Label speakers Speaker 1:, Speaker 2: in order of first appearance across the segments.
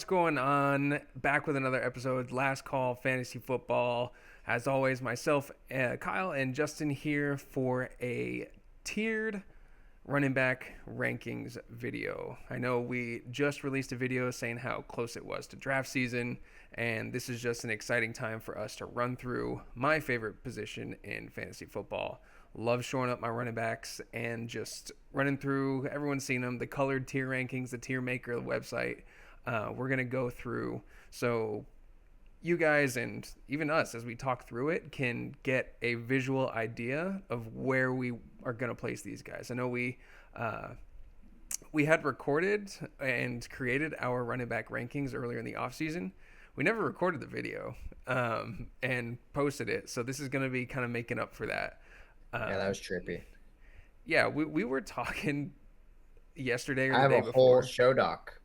Speaker 1: What's going on? Back with another episode, Last Call Fantasy Football. As always, myself, Kyle, and Justin here for a tiered running back rankings video. I know we just released a video saying how close it was to draft season, and this is just an exciting time for us to run through my favorite position in fantasy football. Love shoring up my running backs and just running through, everyone's seen them, the colored tier rankings, the tier maker website. We're going to go through so you guys and even us, as we talk through it, can get a visual idea of where we are going to place these guys. I know we had recorded and created our running back rankings earlier in the offseason. We never recorded the video and posted it, so this is going to be kind of making up for that.
Speaker 2: Yeah, that was trippy.
Speaker 1: Yeah, we were talking yesterday or
Speaker 2: I
Speaker 1: the
Speaker 2: have
Speaker 1: day
Speaker 2: a whole
Speaker 1: before.
Speaker 2: show doc.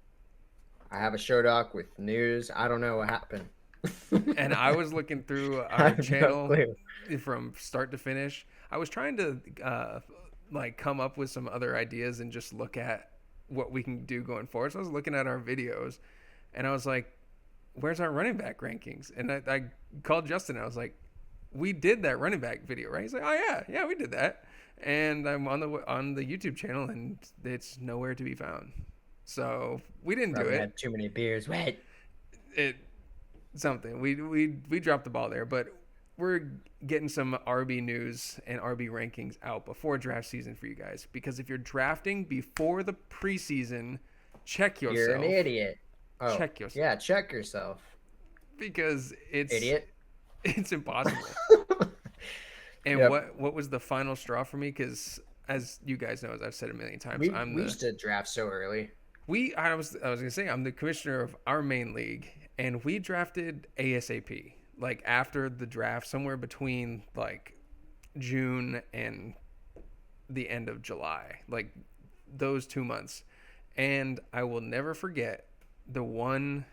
Speaker 2: I have a show doc with news. I don't know what happened.
Speaker 1: And I was looking through
Speaker 2: I
Speaker 1: our
Speaker 2: have no
Speaker 1: channel
Speaker 2: clue.
Speaker 1: from start to finish. I was trying to like come up with some other ideas and just look at what we can do going forward. So I was looking at our videos, and I was like, "Where's our running back rankings?" And I called Justin. And I was like, "We did that running back video, right?" He's like, "Oh yeah, we did that." And I'm on the YouTube channel, and it's nowhere to be found. So we didn't do
Speaker 2: Probably
Speaker 1: it.
Speaker 2: had too many beers. Wait.
Speaker 1: It something we dropped the ball there, but we're getting some RB news and RB rankings out before draft season for you guys, because if you're drafting before the preseason, check
Speaker 2: You're an
Speaker 1: yourself.
Speaker 2: idiot. Oh,
Speaker 1: Check yourself,
Speaker 2: yeah, check yourself.
Speaker 1: because it's
Speaker 2: Idiot.
Speaker 1: it's impossible. And
Speaker 2: Yep.
Speaker 1: what was the final straw for me? Because as you guys know, as I've said a million times,
Speaker 2: We used to draft so early.
Speaker 1: I was gonna say I'm the commissioner of our main league, and we drafted ASAP, like after the draft, somewhere between like June and the end of July, like those 2 months. And I will never forget the one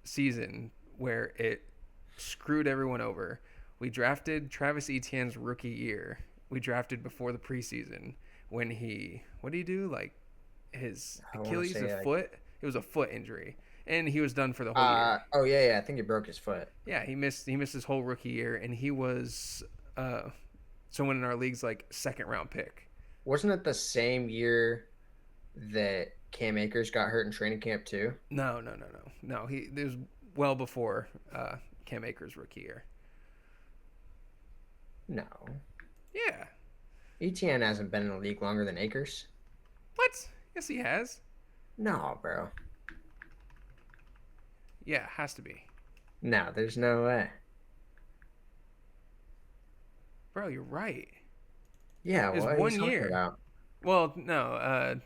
Speaker 1: season where it screwed everyone over. We drafted Travis Etienne's rookie year. We drafted before the preseason when what did he do? Like his
Speaker 2: I want to
Speaker 1: Achilles, a
Speaker 2: say like,
Speaker 1: foot. It was a foot injury, and he was done for the whole year.
Speaker 2: oh yeah, I think he broke his foot.
Speaker 1: Yeah, he missed his whole rookie year, and he was someone in our league's like second round pick.
Speaker 2: Wasn't it the same year that Cam Akers got hurt in training camp too?
Speaker 1: No. He it was well before Cam Akers' rookie year.
Speaker 2: No.
Speaker 1: Yeah.
Speaker 2: ETN hasn't been in the league longer than Akers.
Speaker 1: What? Yes, he has.
Speaker 2: No, bro.
Speaker 1: Yeah, has to be.
Speaker 2: No, there's no way.
Speaker 1: Bro, you're right.
Speaker 2: Yeah,
Speaker 1: It's
Speaker 2: what are you
Speaker 1: 1
Speaker 2: talking
Speaker 1: year.
Speaker 2: about?
Speaker 1: Well, no.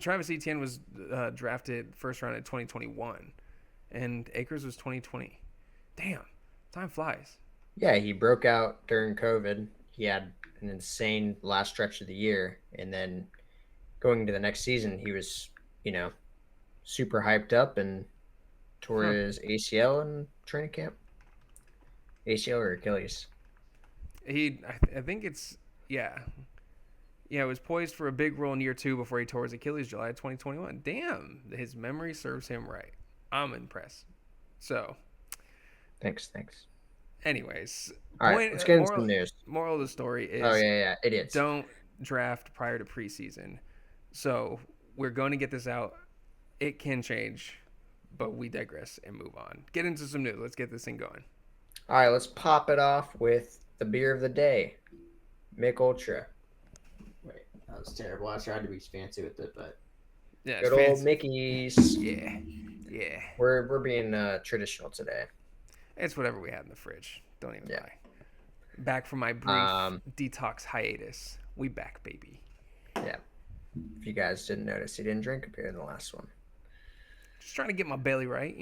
Speaker 1: Travis Etienne was drafted first round in 2021, and Akers was 2020. Damn, time flies.
Speaker 2: Yeah, he broke out during COVID. He had an insane last stretch of the year, and then going into the next season, he was, you know, super hyped up and tore
Speaker 1: Huh.
Speaker 2: his ACL in training camp. ACL or Achilles?
Speaker 1: I think it's yeah. Yeah, it was poised for a big role in year two before he tore his Achilles July 2021. Damn, his memory serves him right. I'm impressed. So,
Speaker 2: Thanks.
Speaker 1: anyways,
Speaker 2: All right, let's get into some news.
Speaker 1: moral of the story
Speaker 2: Oh
Speaker 1: is
Speaker 2: yeah, idiots.
Speaker 1: don't draft prior to preseason. So we're going to get this out. It can change, but we digress and move on. Get into some news. Let's get this thing going.
Speaker 2: All right, let's pop it off with the beer of the day, Mick Ultra.
Speaker 3: Wait, that was terrible. I tried to be fancy with it, but
Speaker 1: Yeah, it's
Speaker 2: Good old
Speaker 1: fancy.
Speaker 2: Mickey's.
Speaker 1: Yeah.
Speaker 2: We're being traditional today.
Speaker 1: It's whatever we had in the fridge. Don't even
Speaker 2: Yeah.
Speaker 1: lie. Back from my brief detox hiatus. We back, baby.
Speaker 2: Yeah. If you guys didn't notice, he didn't drink a beer in the last one.
Speaker 1: Just trying to get my belly right,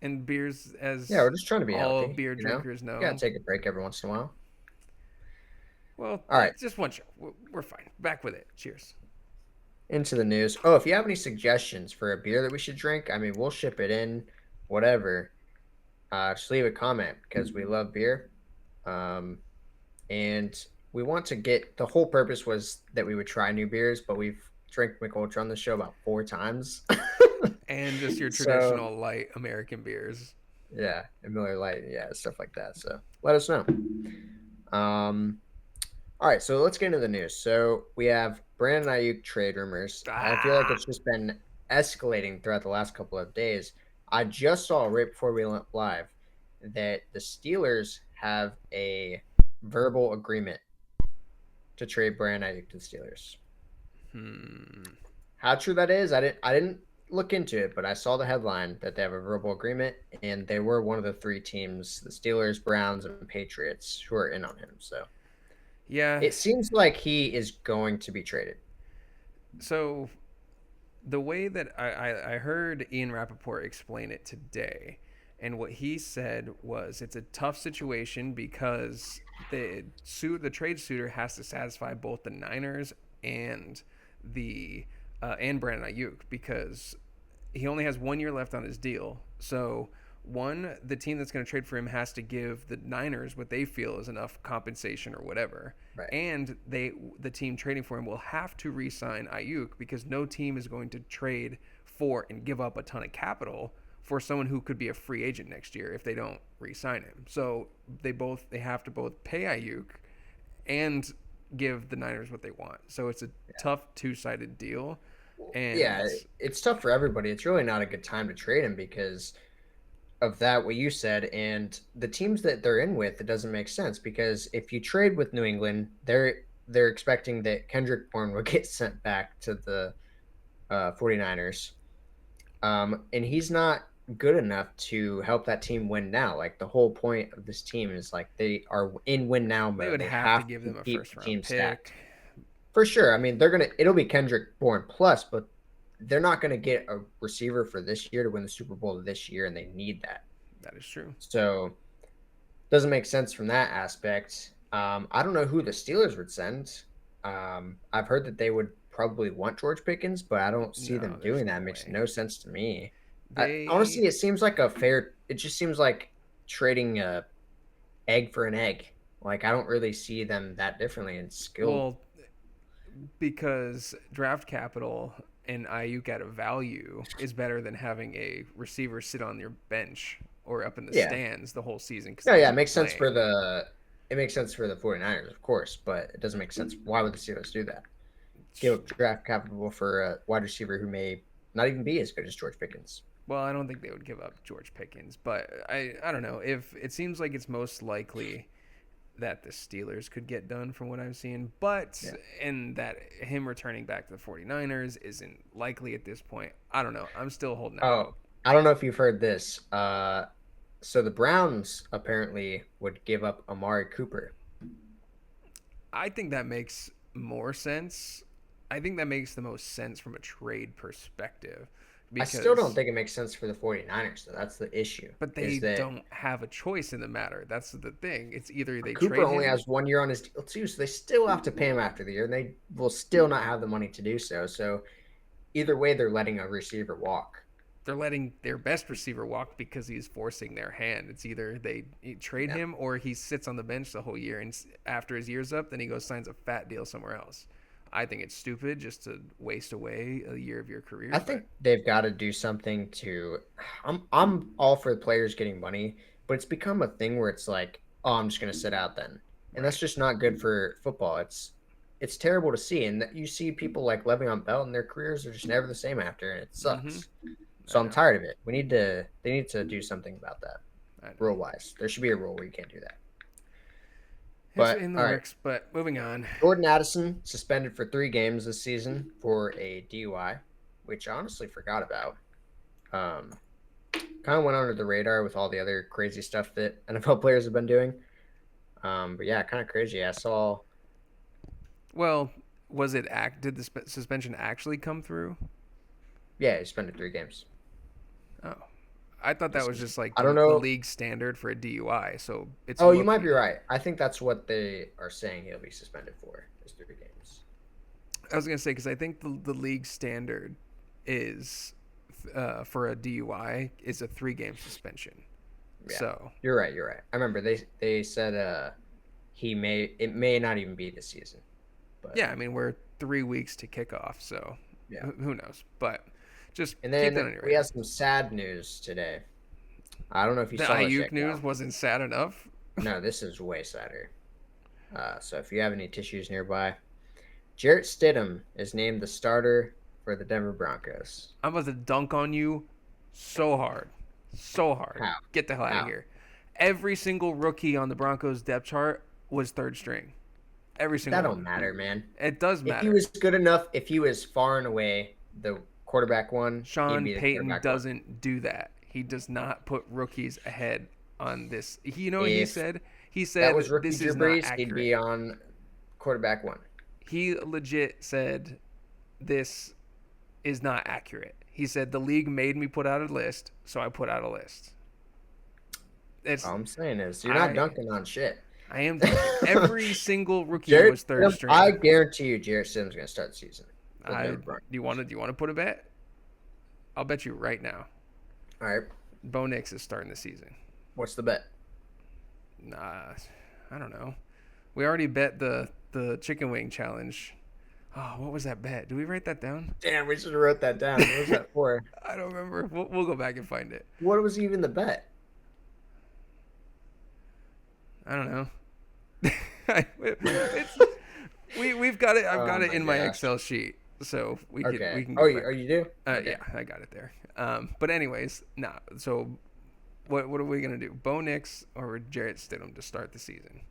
Speaker 1: And beers, as
Speaker 2: Yeah, we're just trying to be
Speaker 1: all
Speaker 2: healthy.
Speaker 1: beer drinkers know.
Speaker 2: You gotta take a break every once in a while.
Speaker 1: Well,
Speaker 2: All right.
Speaker 1: just one shot. We're fine. Back with it. Cheers.
Speaker 2: Into the news. Oh, if you have any suggestions for a beer that we should drink, I mean, we'll ship it in, whatever. Just leave a comment because we love beer. And we want to get, the whole purpose was that we would try new beers, but we've drank Michelob Ultra on the show about 4 times.
Speaker 1: And just your
Speaker 2: So
Speaker 1: traditional light American beers.
Speaker 2: yeah, and Miller Lite, yeah, stuff like that. So let us know. Um, all right, so let's get into the news. So we have Brandon Ayuk trade rumors. I feel like
Speaker 1: Ah,
Speaker 2: it's just been escalating throughout the last couple of days. I just saw right before we went live that the Steelers have a verbal agreement to trade Brandon Ayuk to the Steelers. How true that is, I didn't look into it, but I saw the headline that they have a verbal agreement, and they were one of the 3 teams, the Steelers, Browns, and Patriots, who are in on him. So
Speaker 1: yeah.
Speaker 2: it seems like he is going to be traded.
Speaker 1: So the way that I heard Ian Rappaport explain it today, and what he said was it's a tough situation because the trade suitor has to satisfy both the Niners and the and Brandon Ayuk because he only has 1 year left on his deal. So one, the team that's going to trade for him has to give the Niners what they feel is enough compensation or whatever,
Speaker 2: Right.
Speaker 1: and the team trading for him will have to re-sign Ayuk because no team is going to trade for and give up a ton of capital for someone who could be a free agent next year if they don't re-sign him. So they have to both pay Ayuk and give the Niners what they want. So it's a tough two-sided deal. And
Speaker 2: Yeah, it's tough for everybody. It's really not a good time to trade him because of that, what you said, and the teams that they're in with, it doesn't make sense because if you trade with New England, they're expecting that Kendrick Bourne will get sent back to the 49ers. And he's not good enough to help that team win now. Like the whole point of this team is like they are in win now
Speaker 1: they
Speaker 2: mode.
Speaker 1: would
Speaker 2: They
Speaker 1: have to
Speaker 2: have
Speaker 1: give
Speaker 2: to
Speaker 1: them a
Speaker 2: keep
Speaker 1: first
Speaker 2: the
Speaker 1: round
Speaker 2: team stacked.
Speaker 1: pick.
Speaker 2: For sure. I mean, it'll be Kendrick Bourne plus, but they're not gonna get a receiver for this year to win the Super Bowl this year, and they need that.
Speaker 1: That is true.
Speaker 2: So doesn't make sense from that aspect. I don't know who the Steelers would send. I've heard that they would probably want George Pickens, but I don't see them
Speaker 1: No, there's
Speaker 2: doing that.
Speaker 1: no
Speaker 2: It makes
Speaker 1: way.
Speaker 2: no sense to me.
Speaker 1: They
Speaker 2: Honestly, it seems like a fair. It just seems like trading a egg for an egg. Like I don't really see them that differently in skill.
Speaker 1: well because draft capital and Ayuk at a value is better than having a receiver sit on your bench or up in the
Speaker 2: Yeah,
Speaker 1: stands the whole season because
Speaker 2: no,
Speaker 1: they
Speaker 2: yeah, it
Speaker 1: keep
Speaker 2: makes sense for
Speaker 1: playing.
Speaker 2: the. It makes sense for the 49ers, of course, but it doesn't make sense. Why would the Steelers do that? Give up draft capital for a wide receiver who may not even be as good as George Pickens.
Speaker 1: Well, I don't think they would give up George Pickens, but I don't know if it seems like it's most likely that the Steelers could get done from what I'm seeing, but
Speaker 2: Yeah.
Speaker 1: and that him returning back to the 49ers isn't likely at this point. I don't know. I'm still holding out
Speaker 2: Oh,
Speaker 1: hope.
Speaker 2: I don't know if you've heard this. So the Browns apparently would give up Amari Cooper.
Speaker 1: I think that makes more sense. I think that makes the most sense from a trade perspective
Speaker 2: I still don't
Speaker 1: because
Speaker 2: think it makes sense for the 49ers, though. That's the issue.
Speaker 1: but they
Speaker 2: Is that
Speaker 1: don't have a choice in the matter. That's the thing. It's either they
Speaker 2: Cooper
Speaker 1: trade
Speaker 2: only
Speaker 1: him.
Speaker 2: has 1 year on his deal too, so they still have to pay him after the year, and they will still not have the money to do so. So either way, they're letting a receiver walk.
Speaker 1: They're letting their best receiver walk because he's forcing their hand. It's either they trade
Speaker 2: Yeah.
Speaker 1: him or he sits on the bench the whole year, and after his year's up, then he goes signs a fat deal somewhere else. I think it's stupid just to waste away a year of your career.
Speaker 2: I
Speaker 1: But
Speaker 2: think they've got to do something to. I'm all for the players getting money, but it's become a thing where it's like, oh, I'm just gonna sit out then, and that's
Speaker 1: right,
Speaker 2: just not good for football. It's terrible to see, and that you see people like Le'Veon Bell and their careers are just never the same after, and it
Speaker 1: mm-hmm.
Speaker 2: sucks. So
Speaker 1: I
Speaker 2: I'm
Speaker 1: know,
Speaker 2: tired of it. They need to do something about that,
Speaker 1: I know.
Speaker 2: rule wise. There should be a rule where you can't do that.
Speaker 1: It's
Speaker 2: But
Speaker 1: in the
Speaker 2: all right,
Speaker 1: works. But moving on.
Speaker 2: Jordan Addison suspended for 3 games this season for a DUI, which I honestly forgot about. Um, kind of went under the radar with all the other crazy stuff that NFL players have been doing. But yeah, kind of crazy. I saw.
Speaker 1: Well, was it did the suspension actually come through?
Speaker 2: Yeah, he suspended 3 games
Speaker 1: Oh, I thought that
Speaker 2: this
Speaker 1: was
Speaker 2: season.
Speaker 1: just like
Speaker 2: I don't
Speaker 1: the
Speaker 2: know.
Speaker 1: league standard for a DUI. So it's
Speaker 2: Oh, you might be
Speaker 1: looking.
Speaker 2: right. I think that's what they are saying he'll be suspended for. Is 3 games.
Speaker 1: I was gonna say because I think the league standard is for a DUI is a 3 game suspension.
Speaker 2: Yeah,
Speaker 1: So
Speaker 2: you're right. You're right. I remember they said it may not even be this season. But
Speaker 1: Yeah, I mean, we're 3 weeks to kick off, so
Speaker 2: yeah.
Speaker 1: who knows? But just
Speaker 2: And
Speaker 1: keep that
Speaker 2: then
Speaker 1: on your
Speaker 2: we
Speaker 1: radar.
Speaker 2: have some sad news today. I don't know if you
Speaker 1: The
Speaker 2: saw this
Speaker 1: Ayuk
Speaker 2: yet,
Speaker 1: news
Speaker 2: Cal.
Speaker 1: wasn't sad enough.
Speaker 2: No, this is way sadder. So if you have any tissues nearby, Jarrett Stidham is named the starter for the Denver Broncos.
Speaker 1: I'm about to dunk on you so hard. So hard.
Speaker 2: How?
Speaker 1: Get the hell out
Speaker 2: How?
Speaker 1: of here. Every single rookie on the Broncos depth chart was third string. Every single
Speaker 2: That
Speaker 1: one.
Speaker 2: don't matter, man.
Speaker 1: It does
Speaker 2: If
Speaker 1: matter.
Speaker 2: he was good enough, if he was far and away the quarterback one, he'd
Speaker 1: Sean
Speaker 2: be the
Speaker 1: Payton
Speaker 2: quarterback
Speaker 1: doesn't do that. He does not put rookies ahead on this. You know what he
Speaker 2: If
Speaker 1: said? He
Speaker 2: One.
Speaker 1: said
Speaker 2: That was rookie
Speaker 1: this
Speaker 2: Drew
Speaker 1: is not
Speaker 2: Brees,
Speaker 1: accurate.
Speaker 2: he'd be on quarterback one.
Speaker 1: He legit said this is not accurate. He said the league made me put out a list, so I put out a list. It's
Speaker 2: All I'm saying is you're not
Speaker 1: I-
Speaker 2: dunking on shit.
Speaker 1: I am every single rookie
Speaker 2: Jarrett
Speaker 1: was third
Speaker 2: Stidham,
Speaker 1: string.
Speaker 2: I guarantee you Jarrett Stidham's going to start the season. for the
Speaker 1: I
Speaker 2: Denver Broncos.
Speaker 1: do you want to put a bet? I'll bet you right now.
Speaker 2: All right.
Speaker 1: Bo Nix is starting the season.
Speaker 2: What's the bet?
Speaker 1: Nah, I don't know. We already bet the chicken wing challenge. Oh, what was that bet? Did we write that down?
Speaker 2: Damn, we should have wrote that down. What was that for?
Speaker 1: I don't remember. We'll go back and find it.
Speaker 2: What was even the bet?
Speaker 1: I don't know. We've got it. I've got
Speaker 2: Oh
Speaker 1: it
Speaker 2: my
Speaker 1: in my
Speaker 2: gosh.
Speaker 1: Excel sheet, so we
Speaker 2: Okay.
Speaker 1: can.
Speaker 2: Oh,
Speaker 1: go
Speaker 2: you,
Speaker 1: back.
Speaker 2: oh, you do? Okay.
Speaker 1: Yeah, I got it there. But anyways, nah. So, what are we gonna do? Bo Nix or Jarrett Stidham to start the season?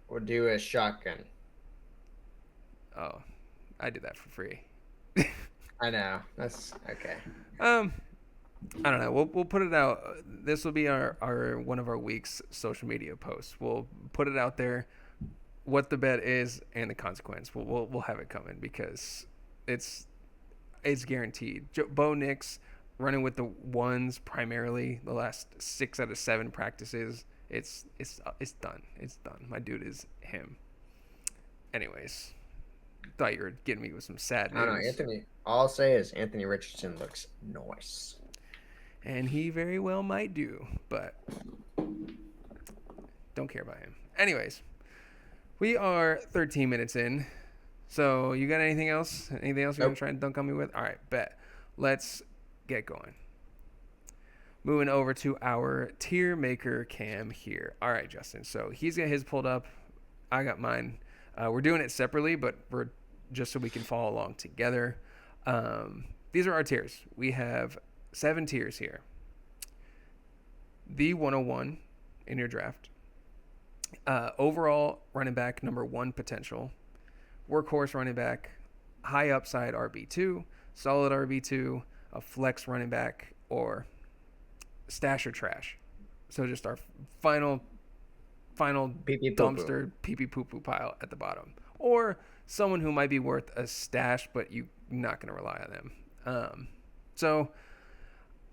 Speaker 2: We'll do a shotgun.
Speaker 1: Oh, I did that for free.
Speaker 2: I know. That's okay.
Speaker 1: I don't know. We'll put it out. This will be our one of our week's social media posts. We'll put it out there, what the bet is and the consequence. We'll have it coming because it's guaranteed. Bo Nix running with the ones primarily the last 6 out of 7 practices. It's done. It's done. My dude is him. Anyways, thought you were getting me with some sad
Speaker 2: I don't know,
Speaker 1: news.
Speaker 2: Anthony. All I'll say is Anthony Richardson looks nice.
Speaker 1: And he very well might do, but don't care about him. Anyways, we are 13 minutes in. So you got anything else? Anything else you're
Speaker 2: Nope.
Speaker 1: going to try and dunk on me with? All right, bet. Let's get going. Moving over to our tier maker cam here. All right, Justin. So he's got his pulled up. I got mine. We're doing it separately, but we're just so we can follow along together. These are our tiers. We have 7 tiers here. The 101 in your draft. Overall running back number 1 potential. Workhorse running back, high upside RB2, solid RB2, a flex running back, or stash or trash. So just our final
Speaker 2: Pee-pee poo-poo.
Speaker 1: dumpster pee-pee poo-poo pile at the bottom. Or someone who might be worth a stash, but you're not going to rely on them. So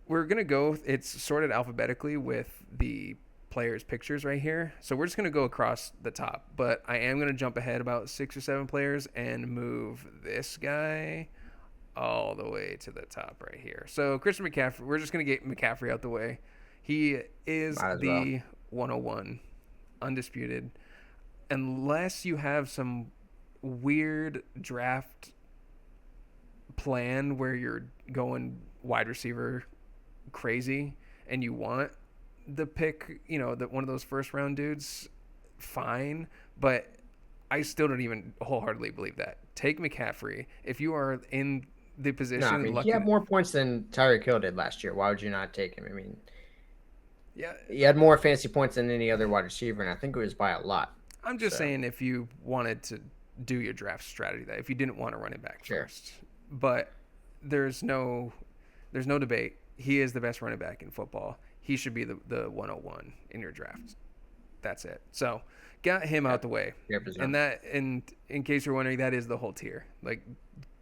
Speaker 1: we're going to go, it's sorted alphabetically with the players' pictures right here. So we're just going to go across the top, but I am going to jump ahead about 6 or 7 players and move this guy all the way to the top right here. So Christian McCaffrey, we're just going to get McCaffrey out the way. He is
Speaker 2: Might as
Speaker 1: the 101, undisputed. Unless you have some weird draft plan where you're going wide receiver crazy and you want the pick, one of those first round dudes, fine. But I still don't even wholeheartedly believe that. Take McCaffrey. If you are in the position,
Speaker 2: No, I mean,
Speaker 1: lucky,
Speaker 2: he had more points than Tyreek Hill did last year. Why would you not take him? I mean,
Speaker 1: yeah,
Speaker 2: he had more fantasy points than any other wide receiver, and I think it was by a lot.
Speaker 1: I'm just
Speaker 2: So-
Speaker 1: saying if you wanted to do your draft strategy, that if you didn't want to run it back
Speaker 2: Sure.
Speaker 1: first, but there's no debate. He is the best running back in football. He should be the 101 in your draft. That's it. So got him out the way. And that, in case you're wondering, that is the whole tier. Like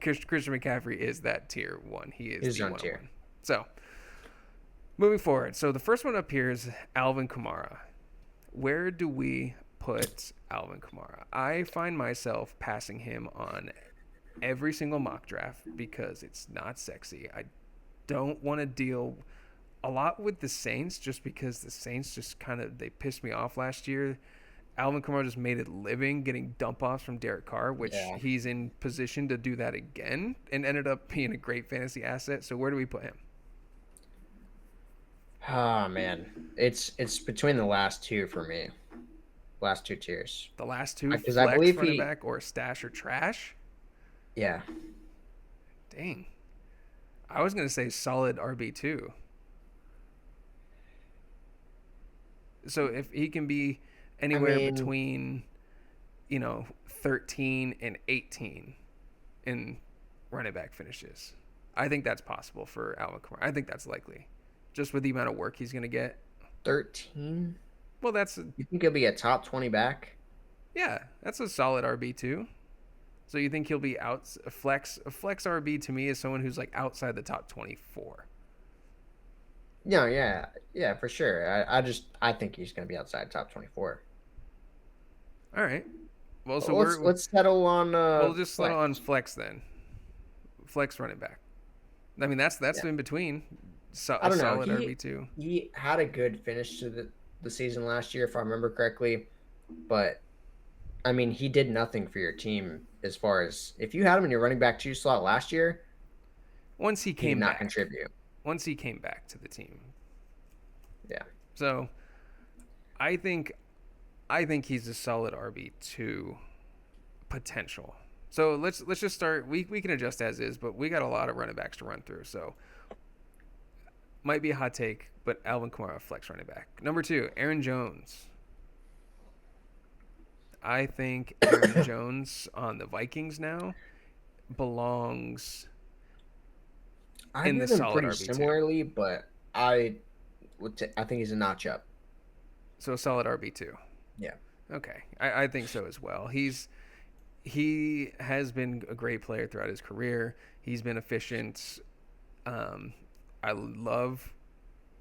Speaker 1: Christian McCaffrey is that tier 1. He is
Speaker 2: His
Speaker 1: the
Speaker 2: own
Speaker 1: 101.
Speaker 2: tier.
Speaker 1: So moving forward. So the first one up here is Alvin Kamara. Where do we put Alvin Kamara? I find myself passing him on every single mock draft because it's not sexy. I don't want to deal a lot with the Saints, just because the Saints just kind of they pissed me off last year. Alvin Kamara just made it living getting dump offs from Derek Carr, which
Speaker 2: Yeah.
Speaker 1: he's in position to do that again, and ended up being a great fantasy asset. So where do we put him?
Speaker 2: Oh man, it's between the last two for me. Last two tiers.
Speaker 1: The last two,
Speaker 2: Because
Speaker 1: flex
Speaker 2: I believe
Speaker 1: running
Speaker 2: he.
Speaker 1: back or stash or trash?
Speaker 2: Yeah.
Speaker 1: Dang. I was going to say solid RB2. So if he can be anywhere
Speaker 2: mean-
Speaker 1: between, 13 and 18 in running back finishes, I think that's possible for Alvin Kamara. I think that's likely, just with the amount of work he's going to get.
Speaker 2: 13.
Speaker 1: Well, that's
Speaker 2: You think he'll be a top 20 back?
Speaker 1: that's a solid RB2. So you think he'll be out a flex RB to me is someone who's like outside the top 24.
Speaker 2: No, yeah, for sure. I think he's going to be outside top 24.
Speaker 1: All right. Well, so
Speaker 2: let's settle on.
Speaker 1: we'll just settle
Speaker 2: flex.
Speaker 1: on flex then. Flex running back. I mean, that's
Speaker 2: Yeah.
Speaker 1: in between.
Speaker 2: I don't know.
Speaker 1: Solid RB2.
Speaker 2: He had a good finish to the season last year, if I remember correctly. But I mean, he did nothing for your team as far as if you had him in your running back 2 slot last year,
Speaker 1: Once he
Speaker 2: he did
Speaker 1: came
Speaker 2: not
Speaker 1: back.
Speaker 2: contribute.
Speaker 1: Once he came back to the team.
Speaker 2: Yeah.
Speaker 1: So, I think he's a solid RB2 potential. So let's just start. We can adjust as is, but we got a lot of running backs to run through. So might be a hot take, but Alvin Kamara flex running back. Number 2, Aaron Jones. I think Aaron Jones on the Vikings now belongs
Speaker 2: I
Speaker 1: in the
Speaker 2: view them
Speaker 1: solid
Speaker 2: pretty
Speaker 1: RB2.
Speaker 2: similarly, but I think he's a notch up.
Speaker 1: So a solid RB2.
Speaker 2: Yeah.
Speaker 1: Okay. I think so as well. He has been a great player throughout his career. He's been efficient. I love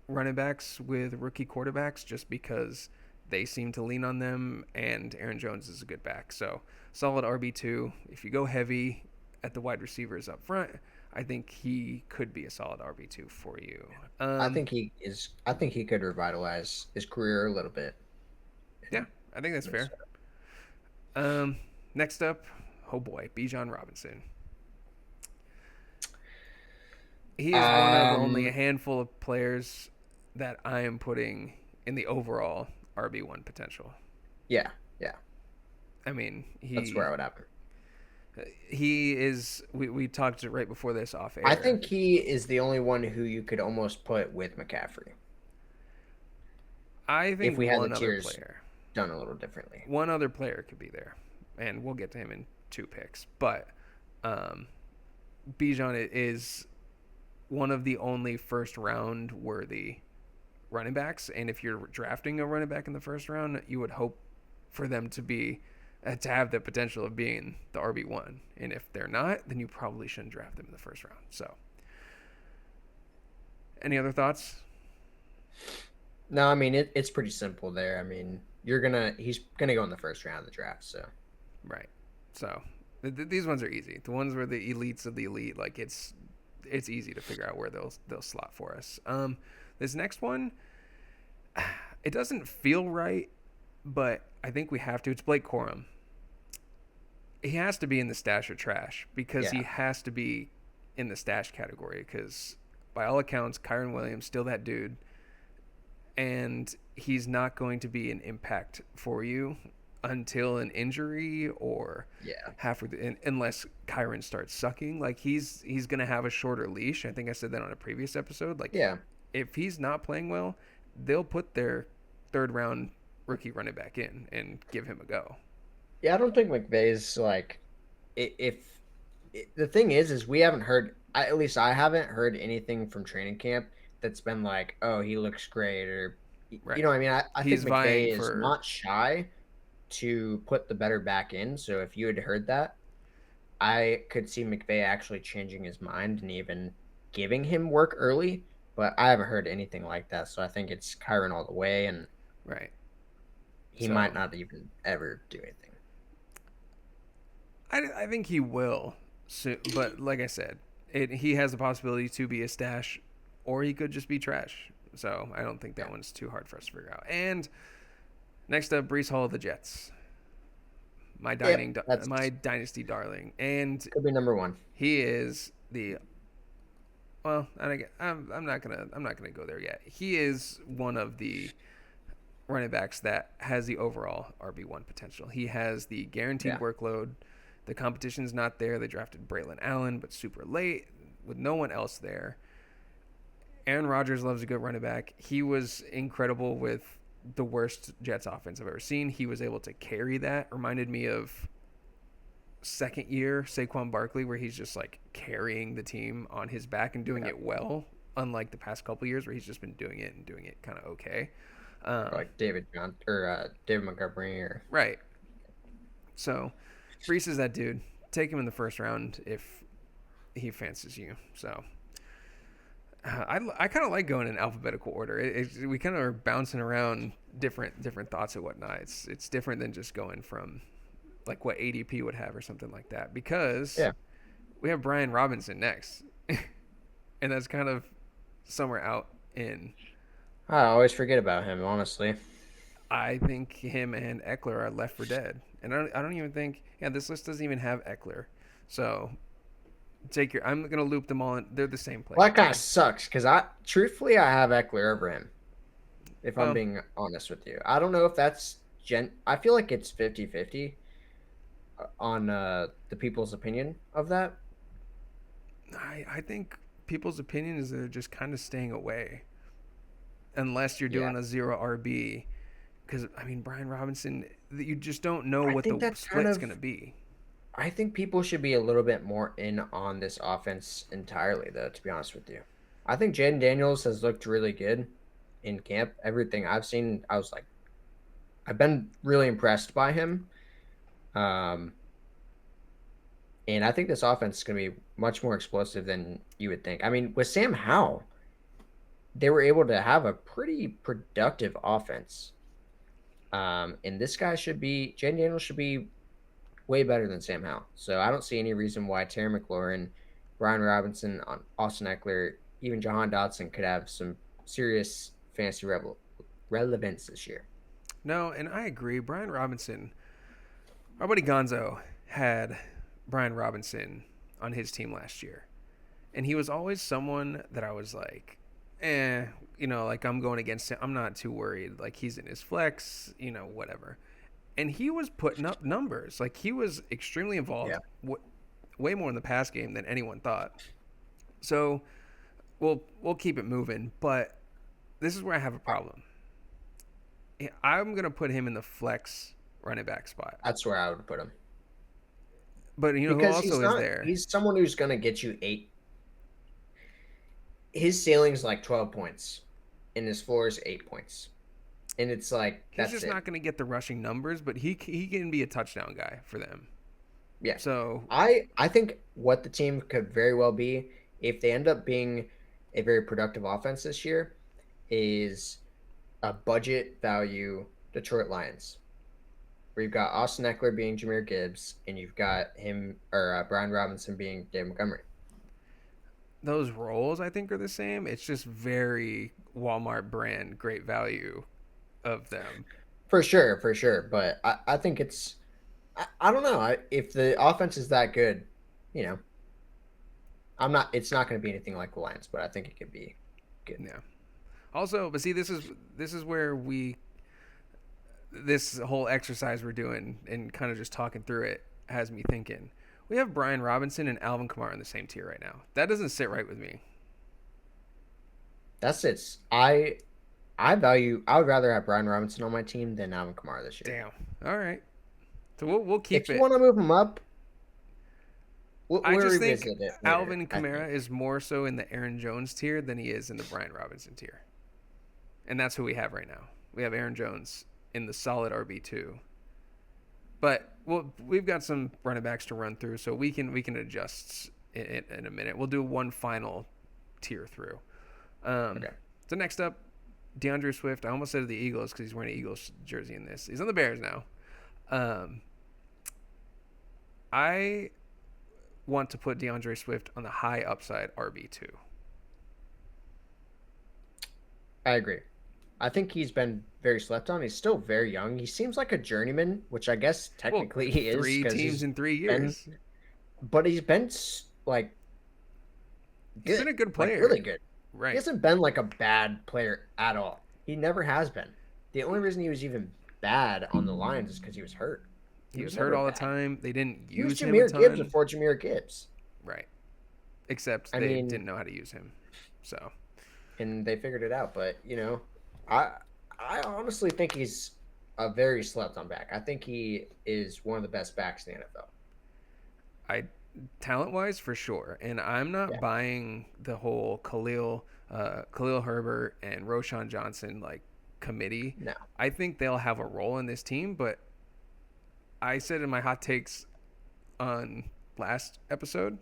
Speaker 1: running backs with rookie quarterbacks just because they seem to lean on them, and Aaron Jones is a good back. So solid RB2. If you go heavy at the wide receivers up front, I think he could be a solid RB2 for you.
Speaker 2: I think he is. I think he could revitalize his career a little bit.
Speaker 1: Yeah, I think that's fair. Next up, oh boy, Bijan Robinson. He is one of only a handful of players that I am putting in the overall RB1 potential.
Speaker 2: Yeah.
Speaker 1: I mean,
Speaker 2: That's where I would have him.
Speaker 1: he is. We talked right before this off air.
Speaker 2: I think he is the only one who you could almost put with McCaffrey.
Speaker 1: I think
Speaker 2: if we had
Speaker 1: one
Speaker 2: the
Speaker 1: other
Speaker 2: tiers
Speaker 1: player.
Speaker 2: done a little differently.
Speaker 1: One other player could be there, and we'll get to him in 2 picks. But Bijan is one of the only first round worthy running backs, and if you're drafting a running back in the first round, you would hope for them to be to have the potential of being the RB1. And if they're not, then you probably shouldn't draft them in the first round. So, any other thoughts?
Speaker 2: No, I mean it's pretty simple there. I mean he's gonna go in the first round of the draft. So
Speaker 1: Right. So these ones are easy. The ones where the elites of the elite, like it's easy to figure out where they'll slot for us. This next one, it doesn't feel right, but I think we have to. It's Blake Corum. He has to be in the stash or trash because he has to be in the stash category because by all accounts, Kyron Williams still that dude, and he's not going to be an impact for you until an injury or halfway unless Kyron starts sucking. Like he's gonna have a shorter leash. I think I said that on a previous episode. Like if he's not playing well, they'll put their 3rd round rookie running back in and give him a go.
Speaker 2: Yeah, I don't think McVay's like the thing is we haven't heard, at least I haven't heard anything from training camp that's been like, oh, he looks great, or you know what I mean. I think McVay is not shy to put the better back in. So if you had heard that, I could see McVay actually changing his mind and even giving him work early. But I haven't heard anything like that. So I think it's Kyron all the way, and he might not even ever do anything.
Speaker 1: I think he will, but like I said, he has the possibility to be a stash or he could just be trash. So I don't think that one's too hard for us to figure out. And next up, Brees Hall of the Jets, my
Speaker 2: That's
Speaker 1: my dynasty darling, and
Speaker 2: could be number one.
Speaker 1: he is the well. I'm not gonna go there yet. He is one of the running backs that has the overall RB1 potential. He has the guaranteed workload. The competition's not there. They drafted Braylon Allen, but super late with no one else there. Aaron Rodgers loves a good running back. He was incredible with the worst Jets offense I've ever seen. He was able to carry that. Reminded me of second year Saquon Barkley, where he's just like carrying the team on his back and doing it well, unlike the past couple years where he's just been doing it and doing it kind of okay.
Speaker 2: Like David Montgomery or
Speaker 1: right. So Brees is that dude. Take him in the first round if he fancies you. So I kind of like going in alphabetical order. We kind of are bouncing around different thoughts and whatnot. It's different than just going from like what ADP would have or something like that, because we have Brian Robinson next, and that's kind of somewhere out in.
Speaker 2: I always forget about him, honestly.
Speaker 1: I think him and Eckler are left for dead, and I don't even think this list doesn't even have Eckler, so. I'm gonna loop them all in. They're the same player.
Speaker 2: Well, that kind of sucks because truthfully, I have Eckler over him. If I'm being honest with you, I don't know if that's I feel like it's 50-50 on the people's opinion of that.
Speaker 1: I think people's opinion is they're just kind of staying away, unless you're doing a 0 RB, because I mean Brian Robinson, you just don't know what the split's gonna be.
Speaker 2: I think people should be a little bit more in on this offense entirely, though, to be honest with you. I think Jaden Daniels has looked really good in camp. Everything I've seen, I've been really impressed by him. And I think this offense is going to be much more explosive than you would think. I mean, with Sam Howell, they were able to have a pretty productive offense. And Jaden Daniels should be way better than Sam Howell. So I don't see any reason why Terry McLaurin, Brian Robinson, Austin Eckler, even Jahan Dotson could have some serious fantasy relevance this year.
Speaker 1: No, and I agree. Brian Robinson, our buddy Gonzo had Brian Robinson on his team last year. And he was always someone that I was like, like I'm going against him. I'm not too worried. Like he's in his flex, whatever. And he was putting up numbers. Like he was extremely involved, way more in the pass game than anyone thought. So we'll keep it moving. But this is where I have a problem. I'm gonna put him in the flex running back spot.
Speaker 2: That's where I would put him.
Speaker 1: But who also is there?
Speaker 2: He's someone who's gonna get you 8. His ceiling's like 12 points, and his floor is 8 points. And it's like
Speaker 1: he's just not going to get the rushing numbers, but he can be a touchdown guy for them.
Speaker 2: Yeah.
Speaker 1: So
Speaker 2: I think what the team could very well be, if they end up being a very productive offense this year, is a budget value Detroit Lions, where you've got Austin Eckler being Jahmyr Gibbs, and you've got him or Brian Robinson being David Montgomery.
Speaker 1: Those roles I think are the same. It's just very Walmart brand, great value of them.
Speaker 2: For sure. But I think it's, I don't know. If the offense is that good, it's not going to be anything like the Lions, but I think it could be good.
Speaker 1: Yeah. Also, but see, this is where this whole exercise we're doing and kind of just talking through it has me thinking. We have Brian Robinson and Alvin Kamara in the same tier right now. That doesn't sit right with me.
Speaker 2: That's it. I would rather have Brian Robinson on my team than Alvin Kamara this year.
Speaker 1: Damn. All right. So we'll keep it.
Speaker 2: If you want to move him up,
Speaker 1: I just think Alvin Kamara is more so in the Aaron Jones tier than he is in the Brian Robinson tier. And that's who we have right now. We have Aaron Jones in the solid RB2. But we've got some running backs to run through, so we can adjust in a minute. We'll do one final tier through. Okay. So next up, DeAndre Swift. I almost said the Eagles because he's wearing an Eagles jersey in this. He's on the Bears now. I want to put DeAndre Swift on the high upside RB2.
Speaker 2: I agree. I think he's been very slept on. He's still very young. He seems like a journeyman, which I guess
Speaker 1: Well,
Speaker 2: technically he is
Speaker 1: three
Speaker 2: because
Speaker 1: teams in 3 years.
Speaker 2: been, but he's been like
Speaker 1: He's been
Speaker 2: good,
Speaker 1: a good
Speaker 2: like
Speaker 1: player.
Speaker 2: really good. He
Speaker 1: Right.
Speaker 2: hasn't been like a bad player at all. He never has been. The only reason he was even bad on the Lions is because he was hurt.
Speaker 1: He was hurt
Speaker 2: never
Speaker 1: all the
Speaker 2: bad.
Speaker 1: time. They didn't
Speaker 2: He was
Speaker 1: use him a
Speaker 2: Jameer Gibbs
Speaker 1: ton.
Speaker 2: before Jameer Gibbs.
Speaker 1: Right. Except
Speaker 2: I
Speaker 1: they
Speaker 2: mean,
Speaker 1: didn't know how to use him. So,
Speaker 2: and they figured it out. But I I honestly think he's a very slept on back. I think he is one of the best backs in the NFL.
Speaker 1: I talent wise for sure. And I'm not
Speaker 2: Yeah.
Speaker 1: buying the whole Khalil Herbert and Roshan Johnson like committee.
Speaker 2: No.
Speaker 1: I think they'll have a role in this team, but I said in my hot takes on last episode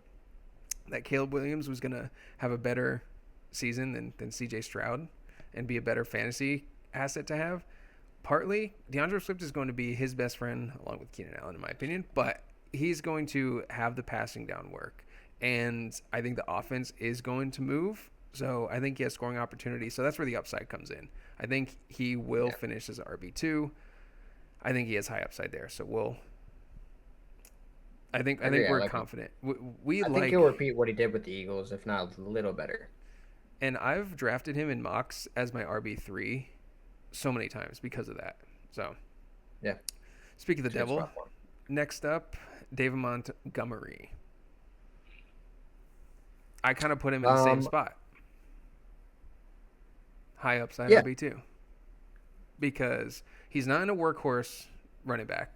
Speaker 1: that Caleb Williams was gonna have a better season than CJ Stroud and be a better fantasy asset to have. Partly, DeAndre Swift is going to be his best friend along with Keenan Allen, in my opinion, but he's going to have the passing down work. And I think the offense is going to move. So I think he has scoring opportunities. So that's where the upside comes in. I think he will finish as RB2. I think he has high upside there. So I think
Speaker 2: Agree, I
Speaker 1: we're
Speaker 2: like him.
Speaker 1: confident. We
Speaker 2: I think
Speaker 1: like,
Speaker 2: he'll repeat what he did with the Eagles, if not a little better.
Speaker 1: and I've drafted him in mocks as my RB3 so many times because of that. So
Speaker 2: Yeah.
Speaker 1: speak of the
Speaker 2: It's a good
Speaker 1: devil.
Speaker 2: spot for him.
Speaker 1: Next up, David Montgomery. I kind of put him in the same
Speaker 2: Um,
Speaker 1: spot. High upside
Speaker 2: Yeah.
Speaker 1: RB2. Because he's not in a workhorse running back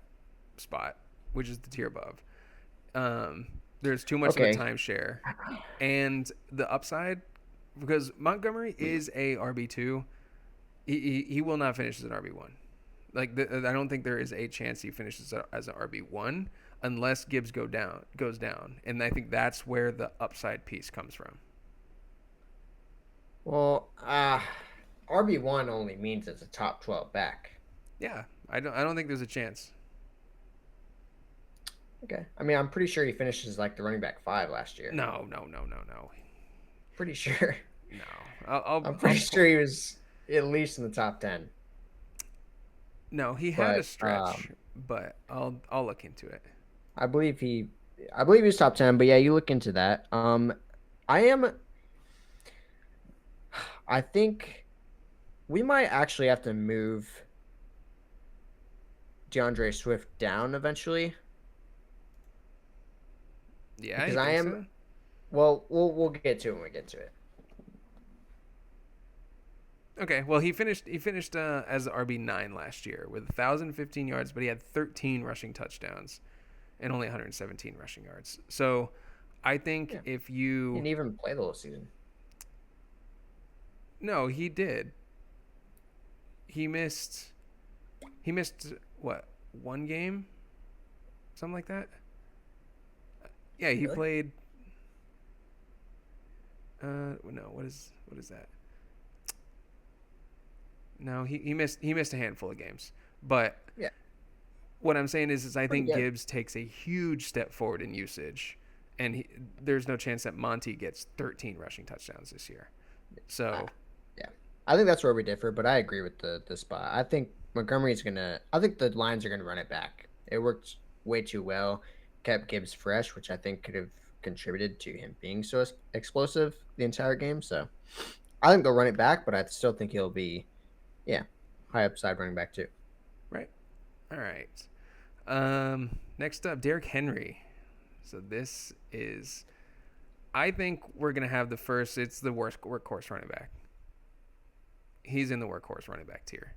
Speaker 1: spot, which is the tier above. There's too much
Speaker 2: Okay.
Speaker 1: of a timeshare. And the upside, because Montgomery is a RB2, he will not finish as an RB1. Like I don't think there is a chance he finishes as an RB1 unless Gibbs goes down, and I think that's where the upside piece comes from.
Speaker 2: Well, RB1 only means it's a top 12 back.
Speaker 1: Yeah, I don't think there's a chance.
Speaker 2: Okay. I mean, I'm pretty sure he finishes like the running back 5 last year.
Speaker 1: No.
Speaker 2: Pretty sure. I'm pretty
Speaker 1: I'll
Speaker 2: sure he was at least in the top 10.
Speaker 1: no, he had a
Speaker 2: But,
Speaker 1: stretch, but I'll look into it.
Speaker 2: I believe he was top 10, but yeah, you look into that. I think we might actually have to move DeAndre Swift down eventually.
Speaker 1: Yeah,
Speaker 2: Because
Speaker 1: you
Speaker 2: I
Speaker 1: think
Speaker 2: am
Speaker 1: so?
Speaker 2: Well, we'll get to it when we get to it.
Speaker 1: Okay, well he finished as RB9 last year with 1,015 yards, but he had 13 rushing touchdowns and only 117 rushing yards. So I think
Speaker 2: Yeah.
Speaker 1: if
Speaker 2: He
Speaker 1: you
Speaker 2: didn't even play the whole season.
Speaker 1: no, he did. He missed what, one game, something like that. Yeah, he
Speaker 2: Really?
Speaker 1: played. No, what is that? No, he missed a handful of games, but
Speaker 2: Yeah.
Speaker 1: what I'm saying is I
Speaker 2: Pretty
Speaker 1: think
Speaker 2: good.
Speaker 1: Gibbs takes a huge step forward in usage, and there's no chance that Monty gets 13 rushing touchdowns this year. So
Speaker 2: Yeah. I think that's where we differ, but I agree with the spot. I think I think the Lions are gonna run it back. It worked way too well, kept Gibbs fresh, which I think could have contributed to him being so explosive the entire game. So I think they'll run it back, but I still think he'll be, high upside running back too.
Speaker 1: right, all right. Next up, Derrick Henry. So this is, I think we're gonna have it's the worst workhorse running back. He's in the workhorse running back tier.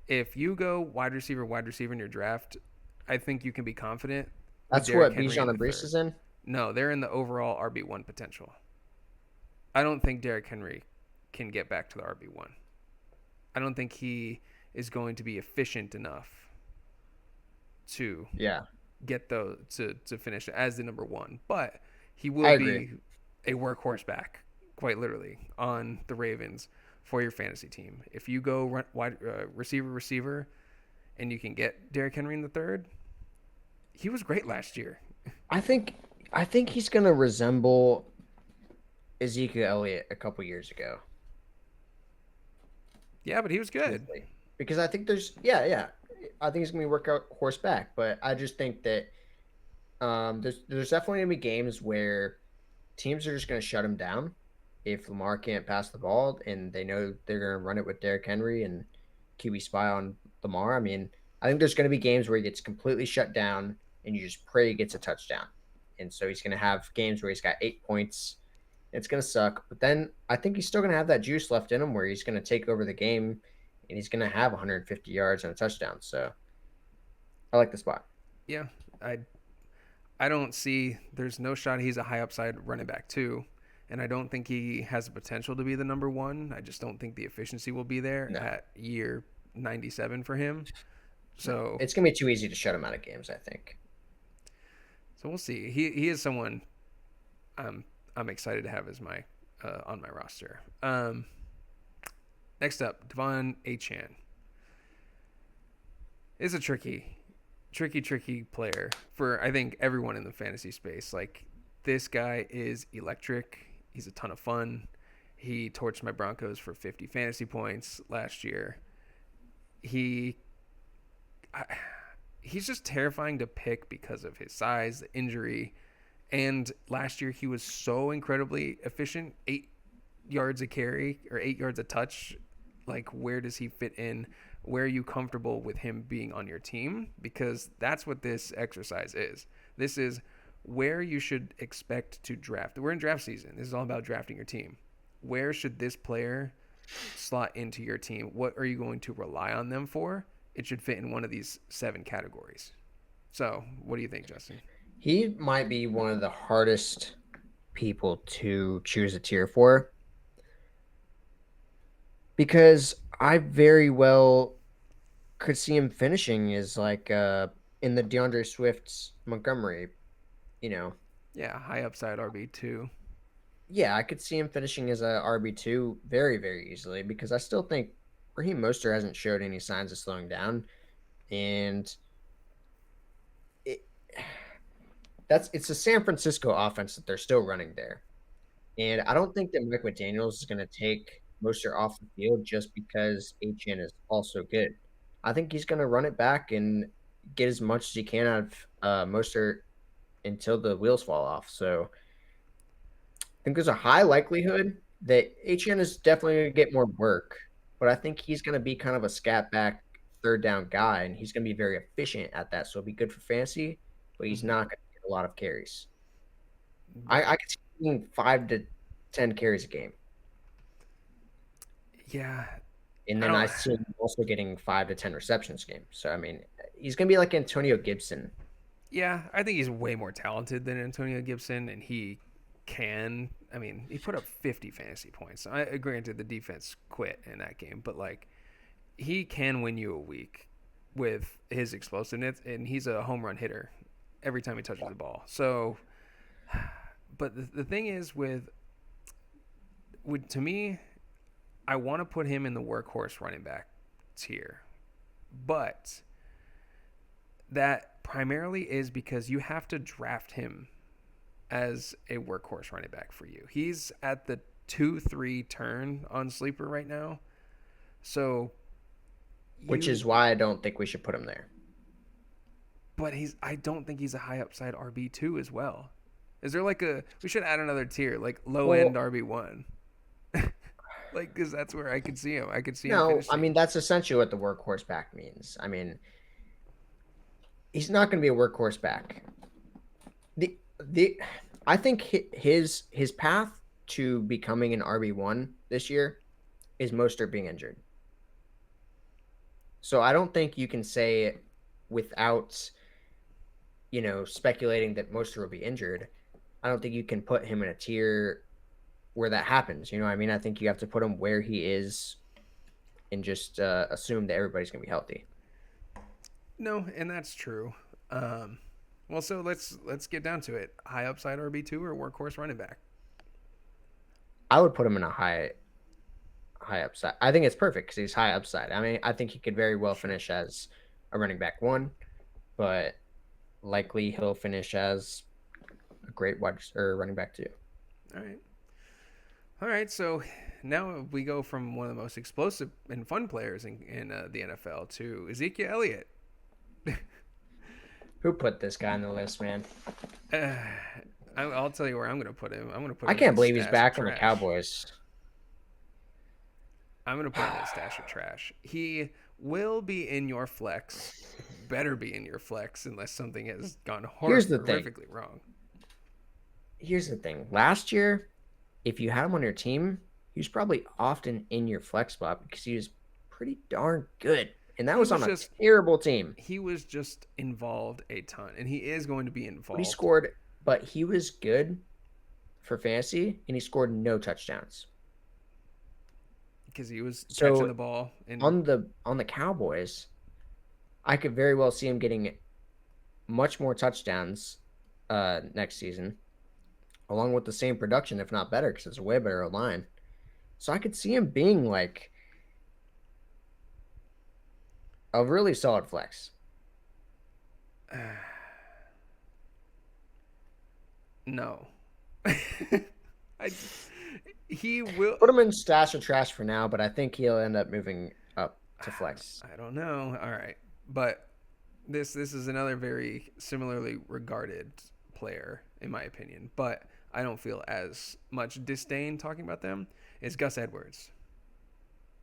Speaker 1: If you go wide receiver in your draft, I think you can be confident. with
Speaker 2: That's
Speaker 1: Derrick
Speaker 2: what
Speaker 1: Henry
Speaker 2: Bijan
Speaker 1: in
Speaker 2: and
Speaker 1: the
Speaker 2: Brees
Speaker 1: third.
Speaker 2: is in.
Speaker 1: No, they're in the overall RB1 potential. I don't think Derrick Henry can get back to the RB1. I don't think he is going to be efficient enough to
Speaker 2: Yeah,
Speaker 1: get to finish as the number one. But he
Speaker 2: I
Speaker 1: will
Speaker 2: agree.
Speaker 1: be a workhorse back, quite literally, on the Ravens for your fantasy team. If you go wide receiver, and you can get Derrick Henry in the third, he was great last year.
Speaker 2: I think he's gonna resemble Ezekiel Elliott a couple years ago.
Speaker 1: Yeah, but he was good.
Speaker 2: truthfully, because I think yeah, I think he's gonna be workhorse back, but I just think that there's definitely gonna be games where teams are just gonna shut him down if Lamar can't pass the ball and they know they're gonna run it with Derrick Henry and QB spy on Lamar. I mean, I think there's gonna be games where he gets completely shut down and you just pray he gets a touchdown. And so he's gonna have games where he's got 8 points. It's gonna suck, but then I think he's still gonna have that juice left in him where he's gonna take over the game and he's gonna have 150 yards and a touchdown. So I like the spot.
Speaker 1: Yeah, I I don't see there's no shot he's a high upside running back too. And I don't think he has the potential to be the number one. I just don't think the efficiency will be there
Speaker 2: No,
Speaker 1: at year 97 for him.
Speaker 2: no,
Speaker 1: So
Speaker 2: it's gonna be too easy to shut him out of games. I think.
Speaker 1: so we'll see. He is someone I'm I'm excited to have as my on my roster. Next up, Devon Achan is a tricky player for I think everyone in the fantasy space. Like this guy is electric. He's a ton of fun. He torched my Broncos for 50 fantasy points last year. He I, he's just terrifying to pick because of his size, the injury, and last year he was so incredibly efficient. 8 yards a carry or 8 yards a touch. Like where does he fit in? Where are you comfortable with him being on your team? Because that's what this exercise is. This is where you should expect to draft. We're in draft season. This is all about drafting your team. Where should this player slot into your team? What are you going to rely on them for? It should fit in one of these 7 categories. So, what do you think, Justin?
Speaker 2: He might be one of the hardest people to choose a tier for because I very well could see him finishing as like in the DeAndre Swift's Montgomery, you know.
Speaker 1: Yeah, high upside RB2.
Speaker 2: Yeah, I could see him finishing as a RB2 very, very easily because I still think Raheem Mostert hasn't showed any signs of slowing down. And it, it's a San Francisco offense that they're still running there. And I don't think that Mike McDaniels is going to take Mostert off the field just because HN is also good. I think he's going to run it back and get as much as he can out of Mostert until the wheels fall off. So I think there's a high likelihood that HN is definitely going to get more work, but I think he's going to be kind of a scat back third down guy, and he's going to be very efficient at that. So it'll be good for fantasy, but he's
Speaker 1: Mm-hmm.
Speaker 2: not going to get a lot of carries. I could see him 5 to 10 carries a game.
Speaker 1: Yeah,
Speaker 2: And
Speaker 1: I
Speaker 2: then I
Speaker 1: don't.
Speaker 2: see him also getting 5 to 10 receptions a game. So I mean, he's gonna be like Antonio Gibson.
Speaker 1: Yeah, I think he's way more talented than Antonio Gibson, and he can. I mean, he put up 50 fantasy points. Granted, the defense quit in that game, but like he can win you a week with his explosiveness, and he's a home run hitter every time he touches the ball. So, but the thing is with to me, I want to put him in the workhorse running back tier, but that primarily is because you have to draft him as a workhorse running back for you. He's at the 2-3 turn on sleeper right now. So
Speaker 2: Which
Speaker 1: you
Speaker 2: is why I don't think we should put him there.
Speaker 1: but he's I don't think he's a high upside RB2 as well. Is there like a we should add another tier like low end
Speaker 2: Well,
Speaker 1: RB1. Like cuz that's where I could see him. I could see him
Speaker 2: no, I
Speaker 1: finishing.
Speaker 2: mean that's essentially what the workhorse back means. I mean, he's not going to be a workhorse back. The I think his path to becoming an RB1 this year is Mostert being injured. So I don't think you can say without speculating that Mostert will be injured. I don't think you can put him in a tier where that happens. You know what I mean? I think you have to put him where he is and just assume that everybody's going to be healthy.
Speaker 1: No, and that's true. Um well, so let's get down to it. High upside RB2 or workhorse running back?
Speaker 2: I would put him in a high upside. I think it's perfect because he's high upside. I mean, I think he could very well
Speaker 1: Sure.
Speaker 2: finish as a running back one, but likely he'll finish as a great wide or running back two.
Speaker 1: All right. All right, so now we go from one of the most explosive and fun players in the NFL to Ezekiel Elliott.
Speaker 2: Who put this guy on the list, man?
Speaker 1: Uh, I'll tell you where I'm going to put him. I'm going to put
Speaker 2: I
Speaker 1: him in
Speaker 2: can't
Speaker 1: the
Speaker 2: believe he's
Speaker 1: stash of
Speaker 2: back on the
Speaker 1: trash.
Speaker 2: Cowboys.
Speaker 1: I'm going to put him in the stash of trash. He will be in your flex. Better be in your flex unless something has gone
Speaker 2: Here's the thing.
Speaker 1: horrifically wrong.
Speaker 2: Here's the thing. Last year, if you had him on your team, he was probably often in your flex spot because he was pretty darn good. And that
Speaker 1: He
Speaker 2: was
Speaker 1: was
Speaker 2: on a
Speaker 1: just-
Speaker 2: terrible team.
Speaker 1: He was just involved a ton, and he is going to be
Speaker 2: But
Speaker 1: involved.
Speaker 2: he scored, but he was good for fantasy, and he scored no touchdowns.
Speaker 1: because he was
Speaker 2: So,
Speaker 1: catching the ball. And
Speaker 2: On the Cowboys, I could very well see him getting much more touchdowns next season, along with the same production, if not better, because it's a way better line. So I could see him being like a really solid flex.
Speaker 1: no, he will.
Speaker 2: Put him in stash or trash for now, but I think he'll end up moving up to flex.
Speaker 1: I don't know. All right, but this is another very similarly regarded player in my opinion, but I don't feel as much disdain talking about them. Is Gus Edwards.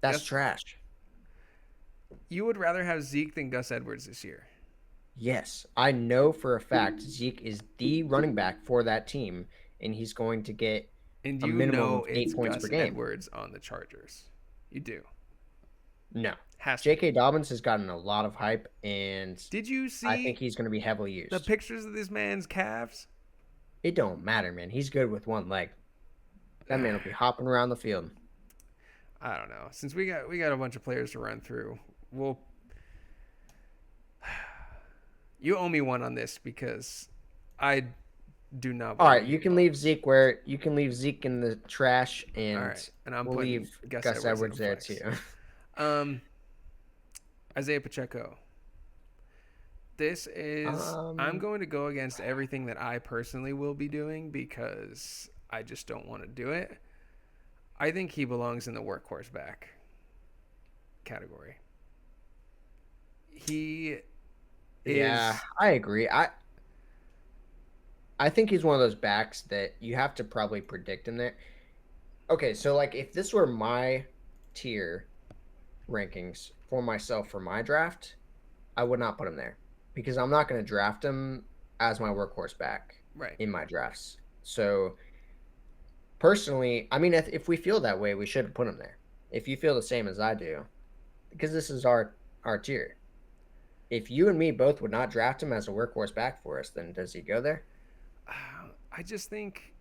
Speaker 2: That's
Speaker 1: Yes.
Speaker 2: trash.
Speaker 1: You would rather have Zeke than Gus Edwards this year.
Speaker 2: Yes, I know for a fact Zeke is the running back for that team, and he's going to get
Speaker 1: And
Speaker 2: a
Speaker 1: you
Speaker 2: minimum
Speaker 1: know
Speaker 2: of 8
Speaker 1: it's
Speaker 2: points
Speaker 1: Gus
Speaker 2: per game.
Speaker 1: Edwards on the Chargers. You do.
Speaker 2: no.
Speaker 1: Has to.
Speaker 2: J.K. Dobbins has gotten a lot of hype, and
Speaker 1: Did you see
Speaker 2: I think he's going to be heavily used.
Speaker 1: the pictures of this man's calves?
Speaker 2: It don't matter, man. He's good with one leg. That man will be hopping around the field.
Speaker 1: I don't know. Since we got a bunch of players to run through, we'll. You owe me one on this because I do not.
Speaker 2: All right,
Speaker 1: believe
Speaker 2: you can leave Zeke in the trash, and
Speaker 1: All right, and I'm
Speaker 2: we'll
Speaker 1: putting
Speaker 2: leave
Speaker 1: Gus
Speaker 2: Gus Edwards
Speaker 1: in
Speaker 2: there
Speaker 1: the flex.
Speaker 2: too.
Speaker 1: Isaiah Pacheco. This is I'm going to go against everything that I personally will be doing because I just don't want to do it. I think he belongs in the workhorse back category. He is
Speaker 2: Yeah, I agree. I think he's one of those backs that you have to probably predict him there. Okay, so like if this were my tier rankings for myself for my draft, I would not put him there because I'm not going to draft him as my workhorse back
Speaker 1: right.
Speaker 2: in my drafts. So personally, I mean, if we feel that way, we should put him there. If you feel the same as I do, because this is our tier. If you and me both would not draft him as a workhorse back for us, then does he go there?
Speaker 1: I just think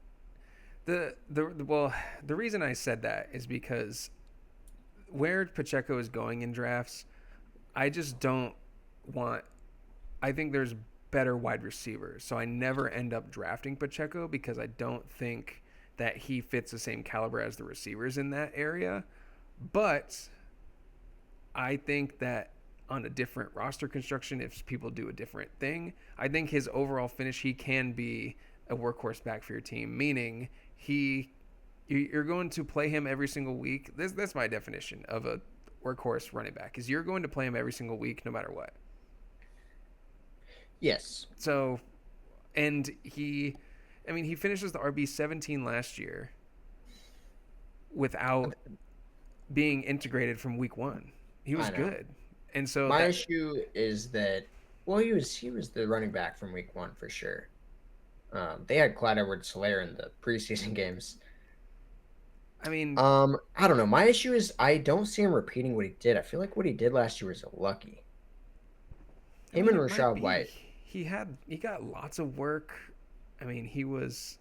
Speaker 1: the reason I said that is because where Pacheco is going in drafts, I just don't want. I think there's better wide receivers, so I never end up drafting Pacheco because I don't think that he fits the same caliber as the receivers in that area. But I think that on a different roster construction, if people do a different thing, I think his overall finish, he can be a workhorse back for your team, meaning you're going to play him every single week. That's my definition of a workhorse running back, is you're going to play him every single week no matter what.
Speaker 2: Yes.
Speaker 1: So, and he finishes the RB 17 last year without being integrated from week one. He was good. And so
Speaker 2: my issue is that, well, he was the running back from week one for sure. They had Clyde Edwards-Helaire in the preseason games.
Speaker 1: I mean,
Speaker 2: I don't know. My issue is I don't see him repeating what he did. I feel like what he did last year was lucky. Him and Rashad White.
Speaker 1: He got lots of work. I mean, he was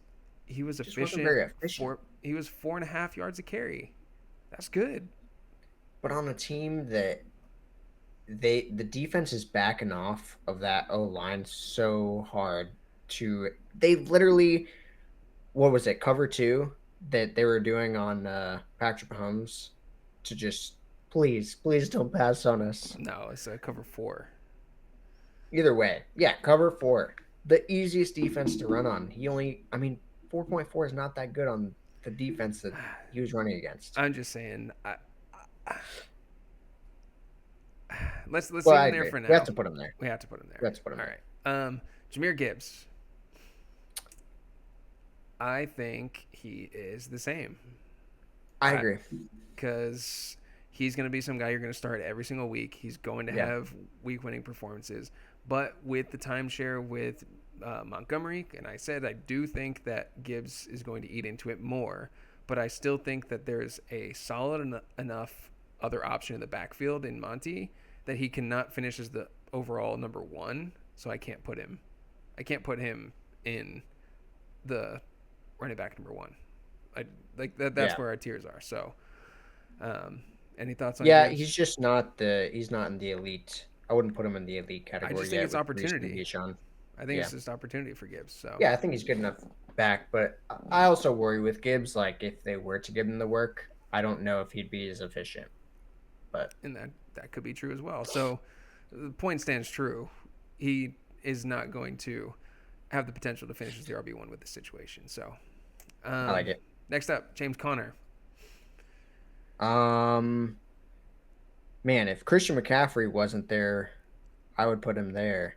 Speaker 2: Just
Speaker 1: efficient.
Speaker 2: wasn't very efficient.
Speaker 1: He was 4.5 yards a carry. That's good.
Speaker 2: But on a team that the defense is backing off of that O line so hard they literally, what was it, cover 2 that they were doing on Patrick Mahomes to just please don't pass on us.
Speaker 1: No, it's a cover 4.
Speaker 2: Either way, yeah, cover 4, the easiest defense to run on. 4.4 is not that good on the defense that he was running against.
Speaker 1: I'm just saying. Let's
Speaker 2: Well,
Speaker 1: leave
Speaker 2: I
Speaker 1: him there
Speaker 2: agree.
Speaker 1: for now.
Speaker 2: We have to put him there.
Speaker 1: We have to put him there.
Speaker 2: We have to put him
Speaker 1: All
Speaker 2: there.
Speaker 1: right. Jahmyr Gibbs. I think he is the same.
Speaker 2: I agree.
Speaker 1: Because he's going to be some guy you're going to start every single week. He's going to have week-winning performances. But with the timeshare with Montgomery, and I said I do think that Gibbs is going to eat into it more, but I still think that there's a solid enough other option in the backfield in Monty that he cannot finish as the overall number one, so I can't put him in the running back number one. I like that. That's where our tiers are. So, any thoughts on?
Speaker 2: Yeah,
Speaker 1: Gibbs?
Speaker 2: he's just he's not in the elite. I wouldn't put him in the elite category.
Speaker 1: I just think it's opportunity. I think it's just opportunity for Gibbs. So
Speaker 2: yeah, I think he's good enough back, but I also worry with Gibbs. Like if they were to give him the work, I don't know if he'd be as efficient. But
Speaker 1: and that could be true as well. So the point stands true. He is not going to have the potential to finish as the RB1 with this situation. So
Speaker 2: I like it.
Speaker 1: Next up, James Conner.
Speaker 2: Man, if Christian McCaffrey wasn't there, I would put him there.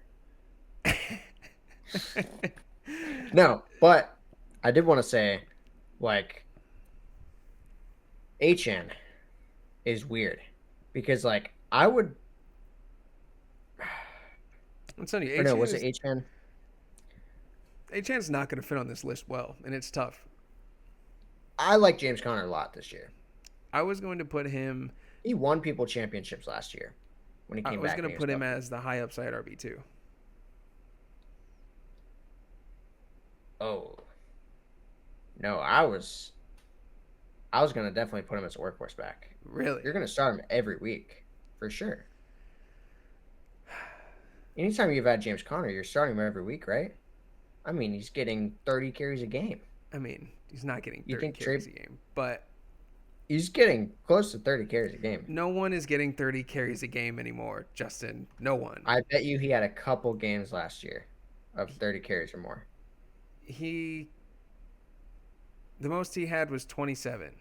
Speaker 2: No, but I did want to say, like, HN is weird because, like, I would.
Speaker 1: I'm telling you,
Speaker 2: Or no, was it HN?
Speaker 1: HN's not going to fit on this list well, and it's tough.
Speaker 2: I like James Conner a lot this year.
Speaker 1: I was going to put him.
Speaker 2: He won people championships last year when he came back.
Speaker 1: I was going to put him as the high upside RB2.
Speaker 2: Oh. No, I was going to definitely put him as a workhorse back.
Speaker 1: Really?
Speaker 2: You're going to start him every week, for sure. Anytime you've had James Conner, you're starting him every week, right? I mean, he's getting 30 carries a game.
Speaker 1: I mean, he's not getting 30 carries a game, but
Speaker 2: he's getting close to 30 carries a game.
Speaker 1: No one is getting 30 carries a game anymore, Justin. No one.
Speaker 2: I bet you he had a couple games last year of 30 carries or more.
Speaker 1: The most he had was 27.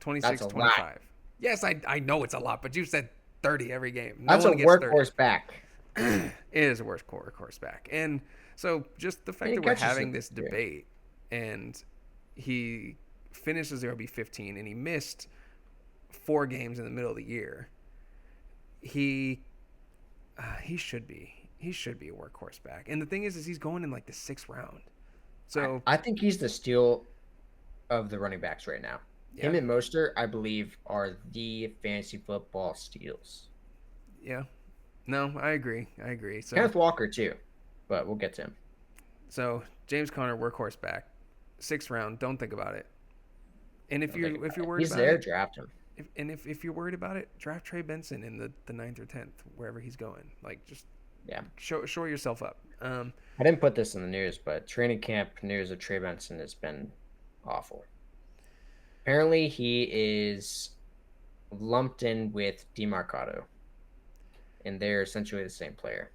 Speaker 1: 26,
Speaker 2: That's a
Speaker 1: 25.
Speaker 2: lot.
Speaker 1: Yes, I know it's a lot, but you said 30 every game.
Speaker 2: That's a workhorse back.
Speaker 1: It is a workhorse back. And so just the fact that we're having this debate and he finishes RB15 and he missed 4 games in the middle of the year, he should be a workhorse back. And the thing is he's going in like the 6th round. So
Speaker 2: I think he's the steal of the running backs right now. Yeah. Him and Mostert, I believe, are the fantasy football steals.
Speaker 1: Yeah. No, I agree. So
Speaker 2: Kenneth Walker too, but we'll get to him.
Speaker 1: So James Conner, workhorse back, 6th round. Don't think about it. And if you're worried
Speaker 2: he's
Speaker 1: about
Speaker 2: there,
Speaker 1: it,
Speaker 2: draft him.
Speaker 1: If you're worried about it, draft Trey Benson in the 9th or 10th, wherever he's going. Like just shore yourself up.
Speaker 2: I didn't put this in the news, but training camp news of Trey Benson has been awful. Apparently, he is lumped in with DeMarcado, and they're essentially the same player.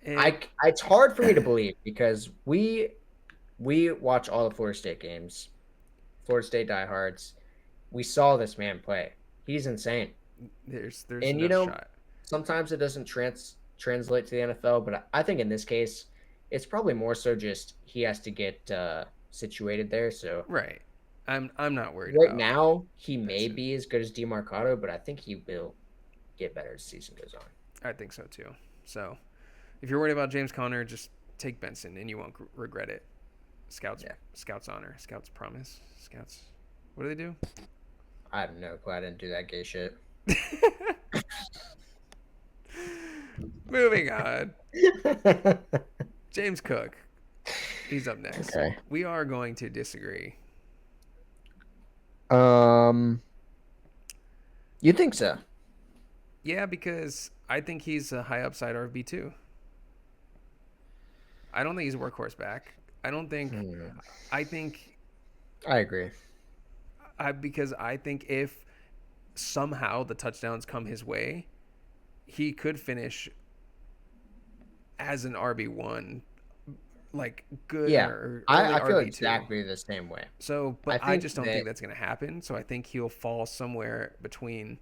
Speaker 2: It's hard for me to believe because we watch all the Florida State games, Florida State diehards. We saw this man play. He's insane.
Speaker 1: There's
Speaker 2: and
Speaker 1: no shot.
Speaker 2: Sometimes it doesn't translate to the NFL, but I think in this case, it's probably more so just he has to get situated there. So
Speaker 1: right. I'm not worried.
Speaker 2: Right now, he may be as good as DeMarcado, but I think he will get better as the season goes on.
Speaker 1: I think so too. So, if you're worried about James Conner, just take Benson, and you won't regret it. Scouts honor, Scouts promise, Scouts. What do they do?
Speaker 2: I have no clue. I didn't do that gay shit.
Speaker 1: Moving on. James Cook. He's up next.
Speaker 2: Okay.
Speaker 1: We are going to disagree.
Speaker 2: You think so?
Speaker 1: Yeah, because I think he's a high upside RB2. I don't think he's a workhorse back. I think
Speaker 2: I agree.
Speaker 1: Because I think if somehow the touchdowns come his way, he could finish as an RB1 like good
Speaker 2: Yeah,
Speaker 1: or early
Speaker 2: I feel
Speaker 1: RB2.
Speaker 2: exactly the same way.
Speaker 1: So, but
Speaker 2: I
Speaker 1: I
Speaker 2: think
Speaker 1: just don't
Speaker 2: that
Speaker 1: think that's going to happen. So I think he'll fall somewhere between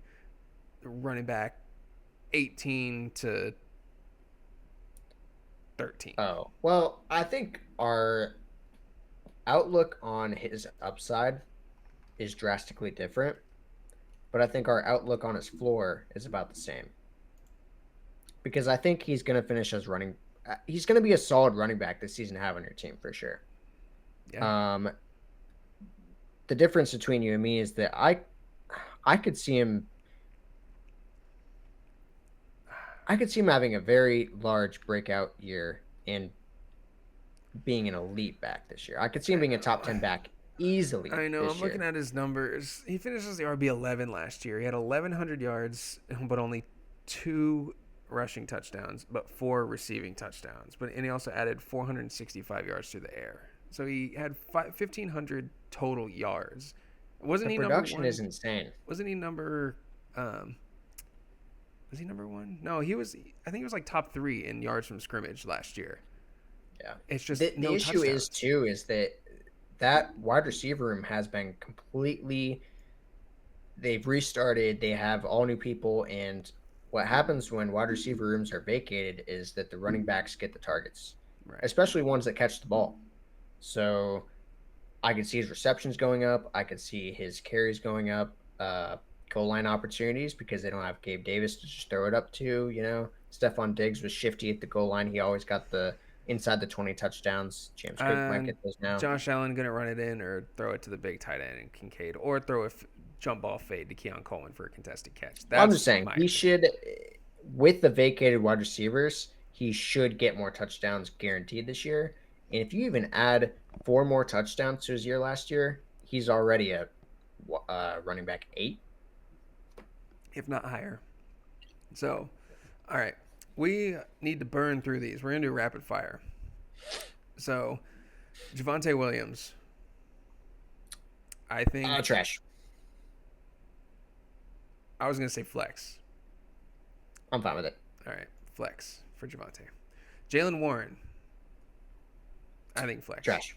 Speaker 1: running back 18 to 13.
Speaker 2: well, I think our outlook on his upside is drastically different, but I think our outlook on his floor is about the same because I think he's going to finish as running. He's going to be a solid running back this season to have on your team for sure.
Speaker 1: Yeah.
Speaker 2: Um, the difference between you and me is that I could see him. I could see him having a very large breakout year and being an elite back this year. I could see him
Speaker 1: I
Speaker 2: being a top
Speaker 1: know.
Speaker 2: 10 back easily
Speaker 1: I know. I'm
Speaker 2: this
Speaker 1: looking
Speaker 2: year.
Speaker 1: at his numbers. He finishes the RB 11 last year. He had 1,100 yards, but only 2 rushing touchdowns, but 4 receiving touchdowns. And he also added 465 yards through the air. So he had 1,500 total yards.
Speaker 2: The
Speaker 1: Wasn't he number
Speaker 2: production
Speaker 1: one?
Speaker 2: is insane.
Speaker 1: Wasn't he number? Was he number one? No, he was. I think he was like top 3 in yards from scrimmage last year.
Speaker 2: Yeah.
Speaker 1: It's just
Speaker 2: The
Speaker 1: no
Speaker 2: issue is
Speaker 1: touchdowns.
Speaker 2: too is that wide receiver room has been completely. They've restarted. They have all new people, and what happens when wide receiver rooms are vacated is that the running backs get the targets,
Speaker 1: Right.
Speaker 2: especially ones that catch the ball. So I could see his receptions going up. I could see his carries going up. Goal line opportunities because they don't have Gabe Davis to just throw it up to. Stephon Diggs was shifty at the goal line. He always got the inside the 20 touchdowns. James Cook might
Speaker 1: And
Speaker 2: get those now.
Speaker 1: Josh Allen gonna run it in or throw it to the big tight end and Kincaid, or throw a jump ball fade to Keon Coleman for a contested catch. That's
Speaker 2: I'm just saying
Speaker 1: my
Speaker 2: he
Speaker 1: opinion.
Speaker 2: should, with the vacated wide receivers, he should get more touchdowns guaranteed this year. And if you even add 4 more touchdowns to his year last year, he's already a running back 8.
Speaker 1: if not higher. So, all right, we need to burn through these. We're gonna do rapid fire. So, Javonte Williams, I think
Speaker 2: Trash.
Speaker 1: I was gonna say flex.
Speaker 2: I'm fine with it.
Speaker 1: All right, flex for Javonte. Jalen Warren, I think flex.
Speaker 2: Trash.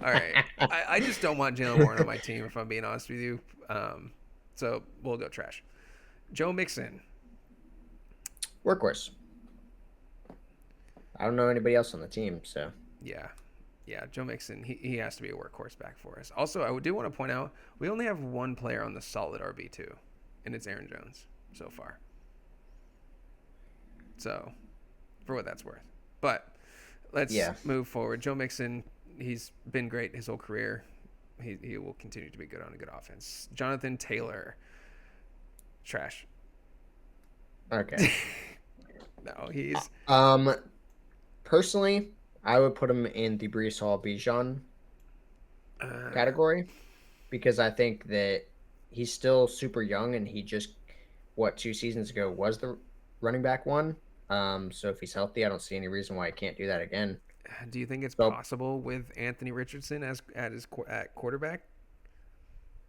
Speaker 1: All right, I just don't want Jalen Warren on my team if I'm being honest with you. So we'll go trash. Joe Mixon,
Speaker 2: Workhorse. I don't know anybody else on the team, so
Speaker 1: yeah, Joe Mixon, he has to be a workhorse back for us. Also, I do want to point out we only have one player on the solid RB2, and it's Aaron Jones so far. So, for what that's worth. But let's move forward. Joe Mixon, he's been great his whole career. He will continue to be good on a good offense. Jonathan Taylor, trash.
Speaker 2: okay.
Speaker 1: No, he's
Speaker 2: Personally, I would put him in the Brees Hall Bijan category because I think that he's still super young and he just 2 seasons ago was the running back 1. So if he's healthy, I don't see any reason why he can't do that again.
Speaker 1: Do you think it's possible with Anthony Richardson at quarterback?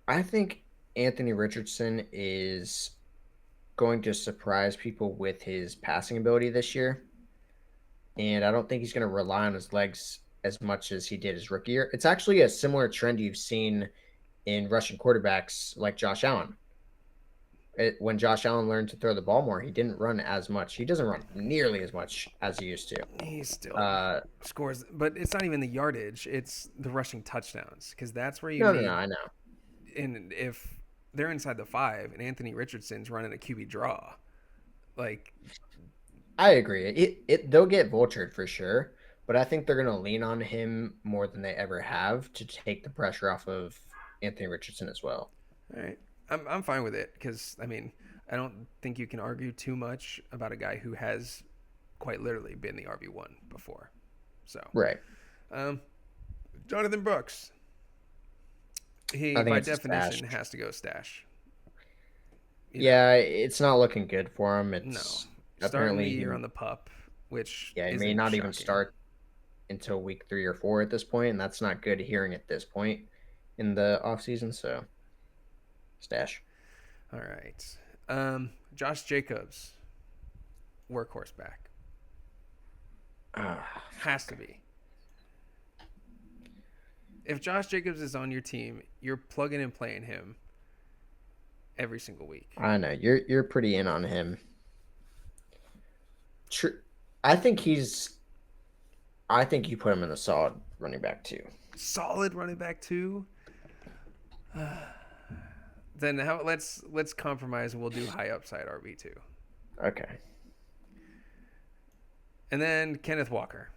Speaker 2: I think Anthony Richardson is going to surprise people with his passing ability this year. And I don't think he's going to rely on his legs as much as he did his rookie year. It's actually a similar trend you've seen in rushing quarterbacks like Josh Allen. When Josh Allen learned to throw the ball more, he didn't run as much. He doesn't run nearly as much as he used to.
Speaker 1: He still scores, but it's not even the yardage; it's the rushing touchdowns because that's where you need.
Speaker 2: No, I know.
Speaker 1: And if they're inside the 5 and Anthony Richardson's running a QB draw, like
Speaker 2: I agree. They'll get vultured for sure, but I think they're going to lean on him more than they ever have to take the pressure off of Anthony Richardson as well.
Speaker 1: All right. I'm fine with it because, I mean, I don't think you can argue too much about a guy who has quite literally been the RB1 before. So,
Speaker 2: right.
Speaker 1: Jonathan Brooks. He, by definition, has to go stash.
Speaker 2: It's not looking good for him. It's
Speaker 1: starting the year on the pup, which
Speaker 2: he may not even start until week 3 or 4 at this point, and that's not good hearing at this point in the offseason, so stash.
Speaker 1: All right. Josh Jacobs, workhorse back. Has to be. If Josh Jacobs is on your team, you're plugging and playing him every single week.
Speaker 2: I know you're pretty in on him. True. I think he's. I think you put him in the solid running back too.
Speaker 1: Solid running back too. Then let's compromise and we'll do high upside RB2.
Speaker 2: Okay.
Speaker 1: And then Kenneth Walker.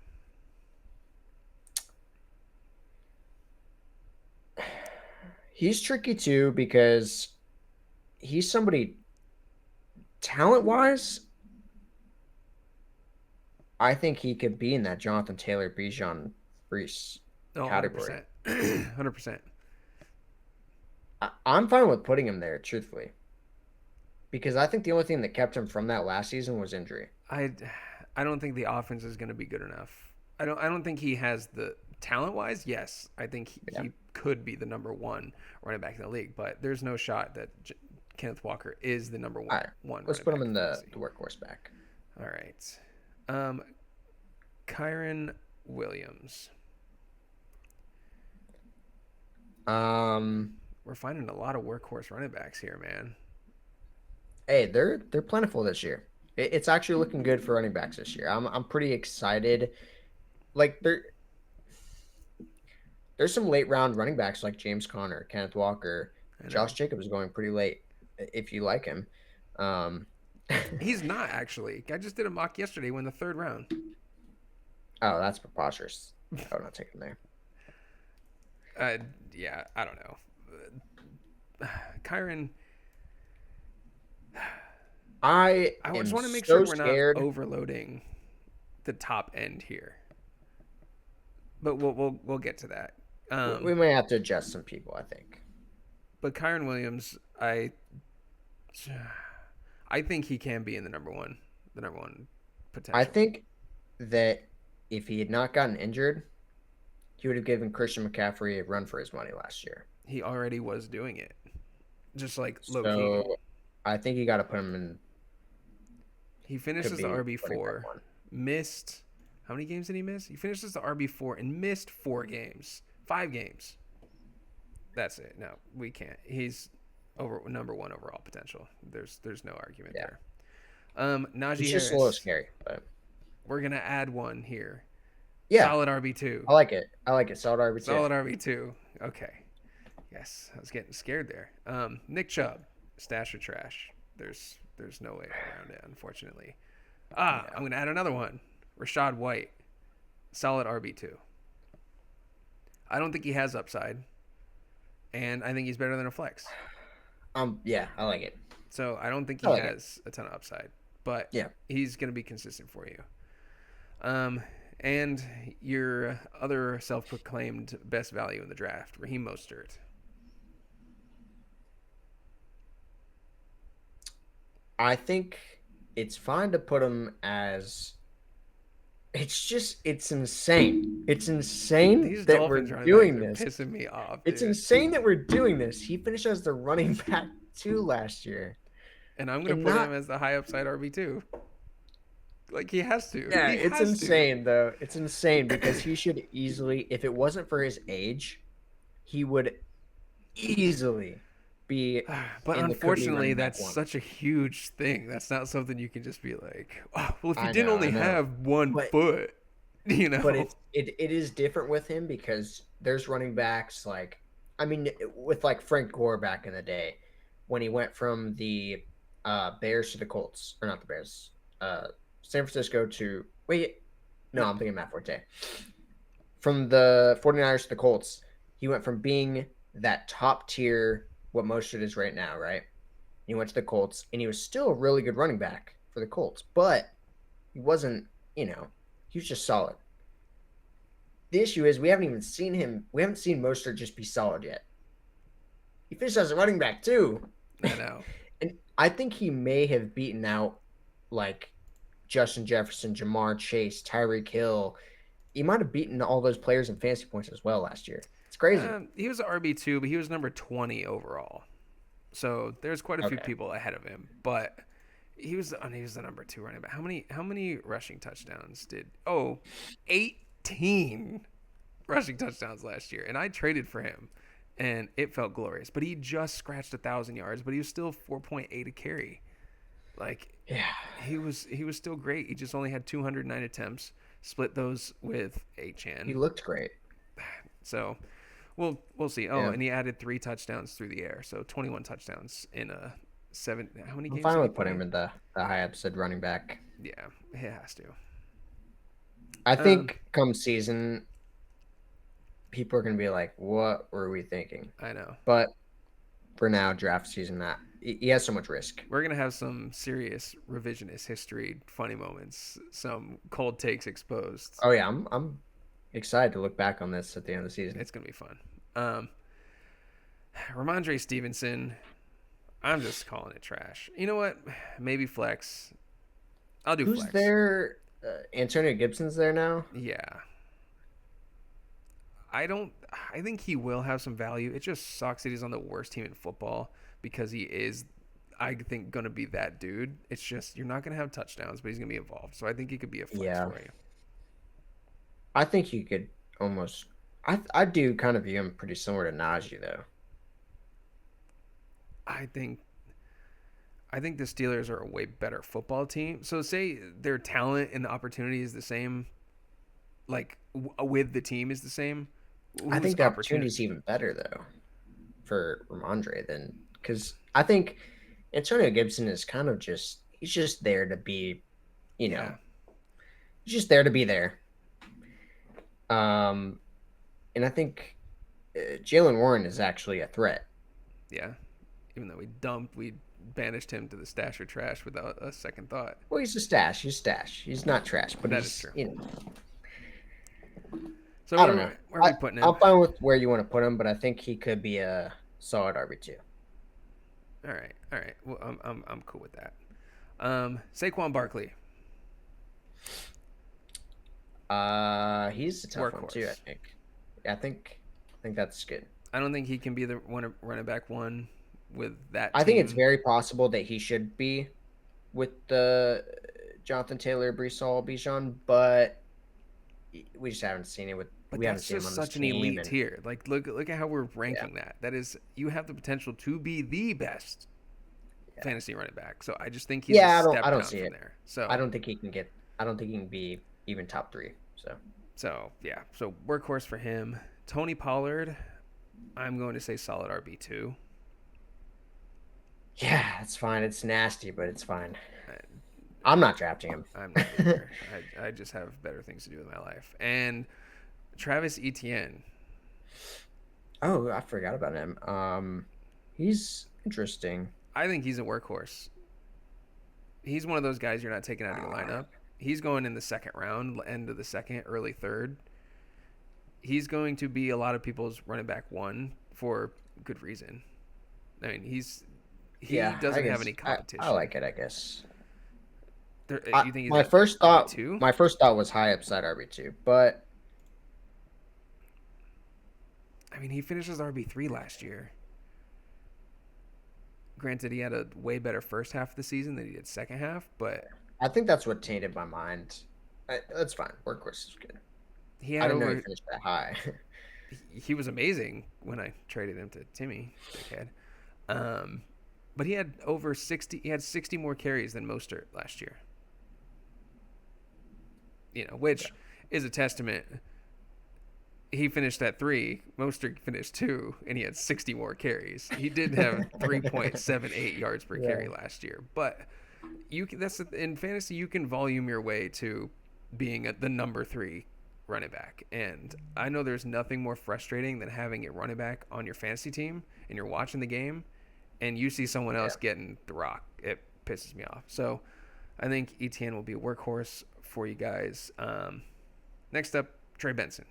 Speaker 2: He's tricky too because he's somebody talent-wise. I think he could be in that Jonathan Taylor, Bijan Brees category.
Speaker 1: 100%. 100%.
Speaker 2: I'm fine with putting him there, truthfully, because I think the only thing that kept him from that last season was injury.
Speaker 1: I don't think the offense is going to be good enough. I don't think he has the talent wise. Yes, I think he could be the number one running back in the league, but there's no shot that Kenneth Walker is the number one.
Speaker 2: All right, let's put him in the workhorse back.
Speaker 1: All right. Kyren Williams. We're finding a lot of workhorse running backs here, man.
Speaker 2: Hey, they're plentiful this year. It's actually looking good for running backs this year. I'm pretty excited. Like there's some late round running backs like James Conner, Kenneth Walker, Josh Jacobs is going pretty late if you like him.
Speaker 1: He's not actually. I just did a mock yesterday when the third round.
Speaker 2: Oh, that's preposterous. I would not take him there.
Speaker 1: Yeah, I don't know. Kyren.
Speaker 2: I
Speaker 1: just want to make
Speaker 2: so
Speaker 1: sure we're
Speaker 2: scared.
Speaker 1: not overloading the top end here. But we'll get to that.
Speaker 2: We may have to adjust some people, I think.
Speaker 1: But Kyren Williams, I think he can be in the number one potential.
Speaker 2: I think that if he had not gotten injured, he would have given Christian McCaffrey a run for his money last year.
Speaker 1: He already was doing it, just like low key.
Speaker 2: I think you got to put him in.
Speaker 1: He finished as the RB4. Missed. How many games did he miss? He finished as the RB4 and missed 5 games. That's it. No, we can't. He's number one overall potential. There's no argument there. Najee
Speaker 2: He's
Speaker 1: Harris.
Speaker 2: just a little scary, but
Speaker 1: we're gonna add one here.
Speaker 2: Yeah,
Speaker 1: solid RB2.
Speaker 2: I like it. Solid RB2.
Speaker 1: Solid RB2. Okay. Yes, I was getting scared there. Nick Chubb, stash or trash. There's no way around it, unfortunately. I'm gonna add another one. Rachaad White, solid RB2. I don't think he has upside, and I think he's better than a flex.
Speaker 2: Yeah, I like it.
Speaker 1: So I don't think he has a ton of upside, but
Speaker 2: yeah,
Speaker 1: he's gonna be consistent for you. And your other self-proclaimed best value in the draft, Raheem Mostert.
Speaker 2: I think it's fine to put him as. It's insane. It's insane
Speaker 1: These
Speaker 2: that
Speaker 1: Dolphins
Speaker 2: we're doing this.
Speaker 1: Pissing me off.
Speaker 2: It's insane that we're doing this. He finished as the running back 2 last year,
Speaker 1: and I'm gonna put him as the high upside RB2. Like he has to.
Speaker 2: Yeah, it's insane though. It's insane because he should easily, if it wasn't for his age, he would easily be.
Speaker 1: But unfortunately, that's such a huge thing. That's not something you can just be like, oh, well, if you didn't only have one foot, you know.
Speaker 2: But it is different with him because there's running backs like, I mean, with like Frank Gore back in the day, when he went from the Bears to the Colts, or not the Bears, San Francisco to I'm thinking Matt Forte. From the 49ers to the Colts, he went from being that top tier, what Mostert is right now, right? He went to the Colts, and he was still a really good running back for the Colts, but he wasn't, he was just solid. The issue is we haven't seen Mostert just be solid yet. He finished as a running back too.
Speaker 1: I know.
Speaker 2: And I think he may have beaten out like Justin Jefferson, Jamar Chase, Tyreek Hill. He might have beaten all those players in fantasy points as well last year. It's crazy.
Speaker 1: He was an RB2, but he was number 20 overall. So there's quite a few people ahead of him. But he was the number 2 running back. How many rushing touchdowns did? Oh, 18 rushing touchdowns last year, and I traded for him, and it felt glorious. But he just scratched 1,000 yards, but he was still 4.8 a carry. Like
Speaker 2: Yeah.
Speaker 1: he was still great. He just only had 209 attempts. Split those with
Speaker 2: He
Speaker 1: Achan.
Speaker 2: looked great.
Speaker 1: So we'll see. Oh,
Speaker 2: Yeah.
Speaker 1: and he added 3 touchdowns through the air, so 21 touchdowns in a 7. How many
Speaker 2: I'm
Speaker 1: games?
Speaker 2: fine
Speaker 1: did he
Speaker 2: with putting him
Speaker 1: play?
Speaker 2: in the high upside running back.
Speaker 1: Yeah, he has to.
Speaker 2: I
Speaker 1: Um,
Speaker 2: think come season, people are going to be like, what were we thinking?
Speaker 1: I know.
Speaker 2: But for now, draft season, that he has so much risk.
Speaker 1: We're gonna have some serious revisionist history, funny moments, some cold takes exposed.
Speaker 2: Oh yeah, I'm excited to look back on this at the end of the season.
Speaker 1: It's gonna be fun. Ramondre Stevenson, I'm just calling it trash. You know what? Maybe flex. I'll do
Speaker 2: Who's
Speaker 1: flex.
Speaker 2: there? Antonio Gibson's there now.
Speaker 1: Yeah. I don't. I think he will have some value. It just sucks that he's on the worst team in football because he is, I think, going to be that dude. It's just you're not going to have touchdowns, but he's going to be involved. So I think he could be a flex
Speaker 2: Yeah.
Speaker 1: for you.
Speaker 2: I think you could almost. I do kind of view him pretty similar to Najee though.
Speaker 1: I think the Steelers are a way better football team. So say their talent and the opportunity is the same, like with the team is the same.
Speaker 2: I
Speaker 1: Whose
Speaker 2: think the opportunity's even better though for Ramondre than because I think Antonio Gibson is kind of just he's just there to be, you know,
Speaker 1: Yeah.
Speaker 2: he's just there to be there. And I think Jalen Warren is actually a threat.
Speaker 1: Yeah. Even though we banished him to the stash or trash without a second thought.
Speaker 2: Well, he's a stash. He's stash. He's not trash, but
Speaker 1: That
Speaker 2: he's
Speaker 1: is true.
Speaker 2: you know.
Speaker 1: So
Speaker 2: I don't know.
Speaker 1: where are we putting him?
Speaker 2: I'm fine with where you want to put him, but I think he could be a solid RB2.
Speaker 1: All right. Well, I'm cool with that. Saquon Barkley,
Speaker 2: He's a tough one too.
Speaker 1: Workhorse.
Speaker 2: I think that's good.
Speaker 1: I don't think he can be the one running back one with that.
Speaker 2: I think it's
Speaker 1: team.
Speaker 2: very possible that he should be with the Jonathan Taylor, Brees Hall, Bijan, but we just haven't seen it with.
Speaker 1: But
Speaker 2: we haven't
Speaker 1: that's
Speaker 2: seen him
Speaker 1: just
Speaker 2: on this
Speaker 1: such an
Speaker 2: team,
Speaker 1: elite
Speaker 2: and-
Speaker 1: tier. Like look at how we're ranking that. That is you have the potential to be the best fantasy running back. So I just think he's
Speaker 2: Yeah,
Speaker 1: a step
Speaker 2: I don't
Speaker 1: down
Speaker 2: see
Speaker 1: from
Speaker 2: it.
Speaker 1: there. So
Speaker 2: I don't think he can get. I don't think he can be even top 3.
Speaker 1: So yeah. So workhorse for him. Tony Pollard, I'm going to say solid RB2.
Speaker 2: Yeah, it's fine. It's nasty, but it's fine.
Speaker 1: I-
Speaker 2: I'm not drafting him.
Speaker 1: I'm not either. I just have better things to do with my life. And Travis Etienne.
Speaker 2: Oh, I forgot about him. He's interesting.
Speaker 1: I think he's a workhorse. He's one of those guys you're not taking out of your lineup. He's going in the second round, end of the second, early third. He's going to be a lot of people's running back one for good reason. I mean, he doesn't have any competition.
Speaker 2: I like it, I guess.
Speaker 1: You think he's
Speaker 2: my
Speaker 1: a
Speaker 2: first thought
Speaker 1: RB2?
Speaker 2: my first thought was high upside RB2, but
Speaker 1: I mean, he finished as RB3 last year. Granted, he had a way better first half of the season than he did second half, but
Speaker 2: I think that's what tainted my mind. That's fine. Workhorse is good.
Speaker 1: he
Speaker 2: I
Speaker 1: had
Speaker 2: didn't know
Speaker 1: over.
Speaker 2: he finished that high.
Speaker 1: He was amazing when I traded him to Timmy, dickhead. But he had over 60. He had 60 more carries than Mostert last year. Which is a testament. He finished at 3. Mostert finished 2, and he had 60 more carries. He did have 3.78 yards per carry last year, but in fantasy you can volume your way to being the number 3 running back. And I know there's nothing more frustrating than having a running back on your fantasy team and you're watching the game and you see someone else getting the rock. It pisses me off. So I think Etienne will be a workhorse for you guys. Next up, Trey Benson.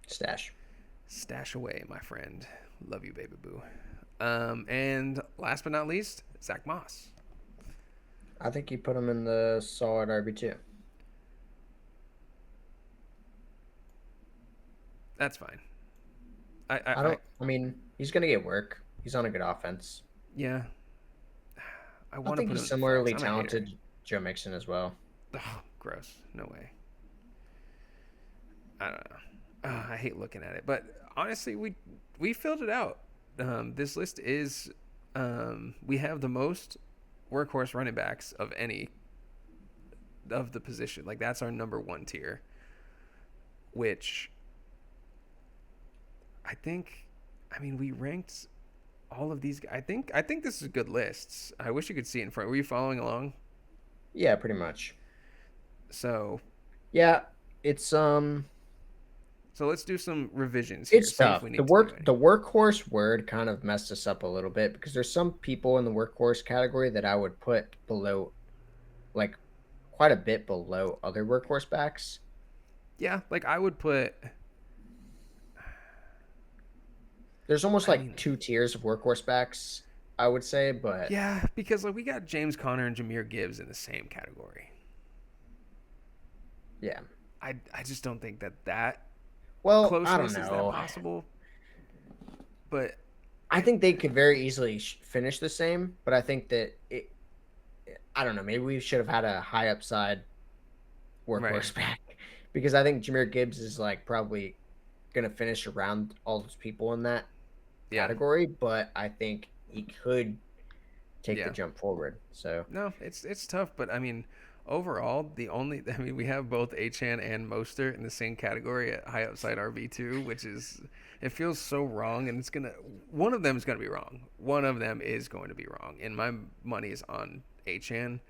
Speaker 1: Stash away, my friend. Love you, baby boo. And last but not least, Zach Moss.
Speaker 2: I think you put him in the solid RB2.
Speaker 1: That's fine.
Speaker 2: I mean, he's gonna get work. He's on a good offense.
Speaker 1: Yeah. I
Speaker 2: I
Speaker 1: want to
Speaker 2: think
Speaker 1: put
Speaker 2: he's
Speaker 1: him in the
Speaker 2: similarly
Speaker 1: flex. I'm a hater.
Speaker 2: talented Joe Mixon as well.
Speaker 1: Oh, gross. No way. I don't know. I hate looking at it, but honestly, we filled it out. This list is we have the most workhorse running backs of any of the position. Like that's our number one tier, which I think. I mean, we ranked all of these. I think this is good lists. I wish you could see it in front. Were you following along?
Speaker 2: Yeah, pretty much.
Speaker 1: So
Speaker 2: Yeah,
Speaker 1: so let's do some revisions here.
Speaker 2: it's
Speaker 1: See if
Speaker 2: tough.
Speaker 1: we
Speaker 2: The
Speaker 1: need to do
Speaker 2: work
Speaker 1: any.
Speaker 2: the workhorse word kind of messed us up a little bit because there's some people in the workhorse category that I would put below, like quite a bit below other workhorse backs.
Speaker 1: Yeah, like I would put.
Speaker 2: There's almost
Speaker 1: I
Speaker 2: like
Speaker 1: mean,
Speaker 2: two tiers of workhorse backs, I would say, but
Speaker 1: yeah, because like we got James Conner and Jameer Gibbs in the same category.
Speaker 2: yeah.
Speaker 1: I just don't think that
Speaker 2: Well, I don't
Speaker 1: closeness is that
Speaker 2: know.
Speaker 1: possible. But
Speaker 2: I think they could very easily finish the same, but I think that I don't know. Maybe we should have had a high upside
Speaker 1: right,
Speaker 2: workhorse back because I think Jameer Gibbs is like probably going to finish around all those people in that
Speaker 1: yeah,
Speaker 2: category, but I think he could take the
Speaker 1: yeah.
Speaker 2: jump forward. So
Speaker 1: No, it's tough, but I mean, overall, the only I mean, we have both Achan and Mostert in the same category at high upside RB2, which is it feels so wrong, and it's gonna one of them is gonna be wrong. One of them is going to be wrong, and my money is on Achan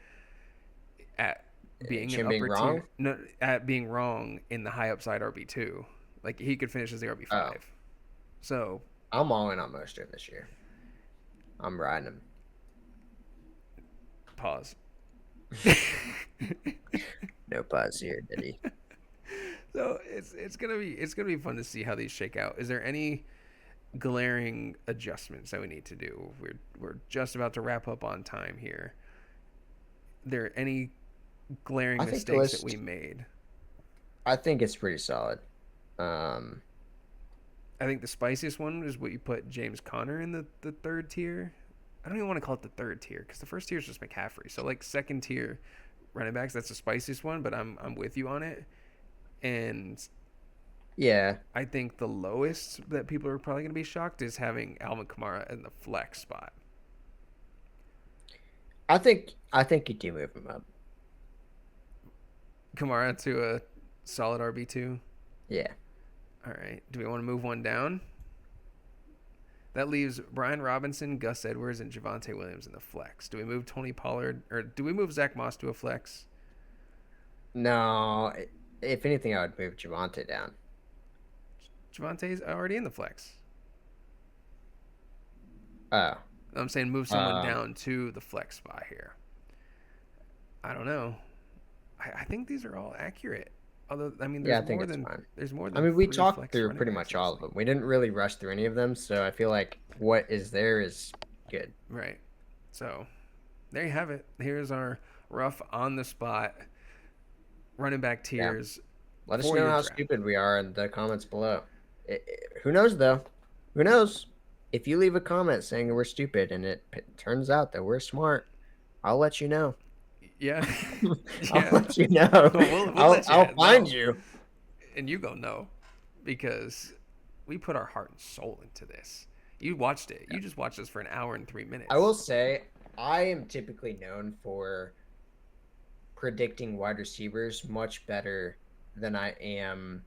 Speaker 1: at being an
Speaker 2: Jim being
Speaker 1: upper
Speaker 2: wrong.
Speaker 1: tier, no, at being wrong in the high upside RB2. Like he could finish as the
Speaker 2: Oh,
Speaker 1: RB5. So
Speaker 2: I'm all in on Mostert this year. I'm riding him.
Speaker 1: pause.
Speaker 2: No pause here, did he?
Speaker 1: So it's gonna be fun to see how these shake out. Is there any glaring adjustments that we need to do? We're just about to wrap up on time here. There any glaring
Speaker 2: I think the
Speaker 1: mistakes that
Speaker 2: list.
Speaker 1: we made?
Speaker 2: I think it's pretty solid. Um,
Speaker 1: I think the spiciest one is what you put James Conner in the third tier. I don't even want to call it the third tier because the first tier is just McCaffrey. So like second tier running backs, that's the spiciest one. But I'm with you on it. And
Speaker 2: yeah,
Speaker 1: I think the lowest that people are probably going to be shocked is having Alvin Kamara in the flex spot.
Speaker 2: I think you do move him up.
Speaker 1: Kamara to a solid RB2.
Speaker 2: Yeah.
Speaker 1: All right. Do we want to move one down? That leaves Brian Robinson, Gus Edwards, and Javonte Williams in the flex. Do we move Tony Pollard or do we move Zach Moss to a flex?
Speaker 2: No, if anything, I would move Javante down.
Speaker 1: Javonte's already in the flex.
Speaker 2: Oh,
Speaker 1: I'm saying move someone
Speaker 2: um,
Speaker 1: down to the flex spot here. I don't know. I think these are all accurate. Although I mean,
Speaker 2: yeah, I think it's fine.
Speaker 1: there's more
Speaker 2: I
Speaker 1: than
Speaker 2: mean, we
Speaker 1: three
Speaker 2: talked
Speaker 1: flex
Speaker 2: through
Speaker 1: running
Speaker 2: pretty
Speaker 1: backs
Speaker 2: much
Speaker 1: in this
Speaker 2: all of
Speaker 1: league.
Speaker 2: them. We didn't really rush through any of them, so I feel like what is there is good.
Speaker 1: Right. So there you have it. Here's our rough on the spot running back
Speaker 2: Yeah.
Speaker 1: tiers
Speaker 2: Let us
Speaker 1: for
Speaker 2: know
Speaker 1: your
Speaker 2: how
Speaker 1: draft.
Speaker 2: stupid we are in the comments below. Who knows though? Who knows? If you leave a comment saying we're stupid and it turns out that we're smart, I'll let you know.
Speaker 1: Yeah.
Speaker 2: I'll
Speaker 1: Yeah.
Speaker 2: let you know.
Speaker 1: We'll
Speaker 2: I'll
Speaker 1: let you
Speaker 2: I'll find
Speaker 1: know.
Speaker 2: you.
Speaker 1: And you go no because we put our heart and soul into this. You watched it. You just watched this for an hour and 3 minutes.
Speaker 2: I will say I am typically known for predicting wide receivers much better than I am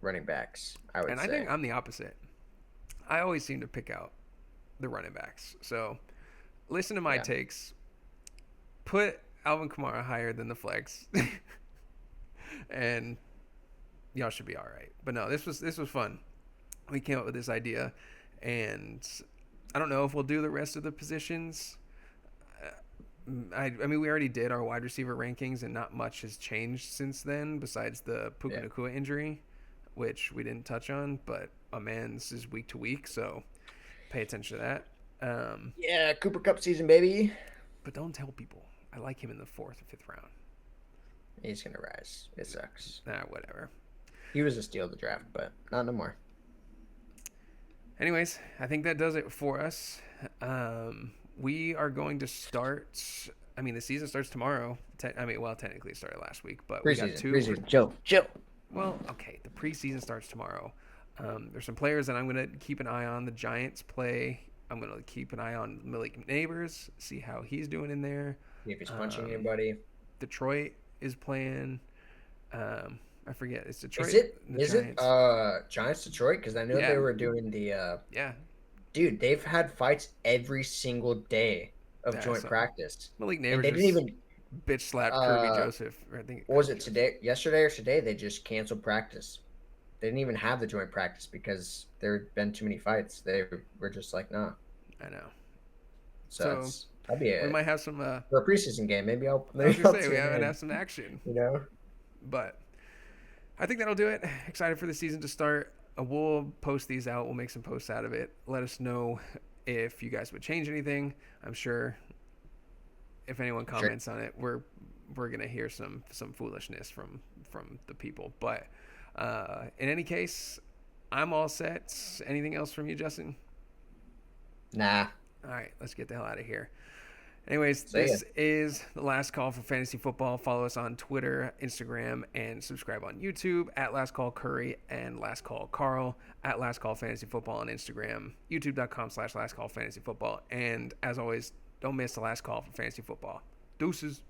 Speaker 2: running backs, I would
Speaker 1: And I
Speaker 2: say.
Speaker 1: think I'm the opposite. I always seem to pick out the running backs. So listen to my
Speaker 2: Yeah.
Speaker 1: takes. Put Alvin Kamara higher than the flex. And y'all should be all right. But no, this was fun. We came up with this idea, and I don't know if we'll do the rest of the positions. I mean, we already did our wide receiver rankings, and not much has changed since then, besides the Puka
Speaker 2: Yeah.
Speaker 1: Nacua injury, which we didn't touch on. But my man's is week to week, so pay attention to that.
Speaker 2: Yeah, Cooper Cup season, baby.
Speaker 1: But don't tell people. I like him in the 4th or 5th round.
Speaker 2: He's gonna rise. It sucks.
Speaker 1: Whatever.
Speaker 2: He was a steal of the draft, but not no more.
Speaker 1: Anyways, I think that does it for us. we are going to start. I mean, the season starts tomorrow. Technically it started last week, but we got
Speaker 2: Preseason.
Speaker 1: two.
Speaker 2: Preseason. Chill.
Speaker 1: Well, okay, the preseason starts tomorrow. There's some players that I'm going to keep an eye on. The Giants play. I'm going to keep an eye on Malik Neighbors, see how he's doing in there.
Speaker 2: See if he's punching anybody.
Speaker 1: Detroit is playing. I forget. It's Detroit.
Speaker 2: Is it Giants Detroit? Because I know they were doing the.
Speaker 1: Yeah.
Speaker 2: Dude, they've had fights every single day of joint
Speaker 1: so
Speaker 2: practice.
Speaker 1: Malik
Speaker 2: And
Speaker 1: Neighbors
Speaker 2: they didn't even
Speaker 1: bitch slap Kirby Joseph. I think.
Speaker 2: What was it today? Yesterday or today? They just canceled practice. They didn't even have the joint practice because there had been too many fights. They were just like, nah.
Speaker 1: I know.
Speaker 2: So that'd be
Speaker 1: we might have some
Speaker 2: for a preseason game. Maybe I'll.
Speaker 1: I was gonna say we haven't have some action.
Speaker 2: You know.
Speaker 1: But I think that'll do it. Excited for the season to start. We'll post these out. We'll make some posts out of it. Let us know if you guys would change anything. I'm sure if anyone comments on it, we're gonna hear some foolishness from the people. But in any case, I'm all set. Anything else from you, Justin?
Speaker 2: Nah.
Speaker 1: All right, let's get the hell out of here. Anyways, this is the last call for fantasy football. Follow us on Twitter, Instagram, and subscribe on YouTube at Last Call Curry and Last Call Carl at Last Call Fantasy Football on Instagram, youtube.com/Last Call Fantasy Football. And as always, don't miss the last call for fantasy football. Deuces.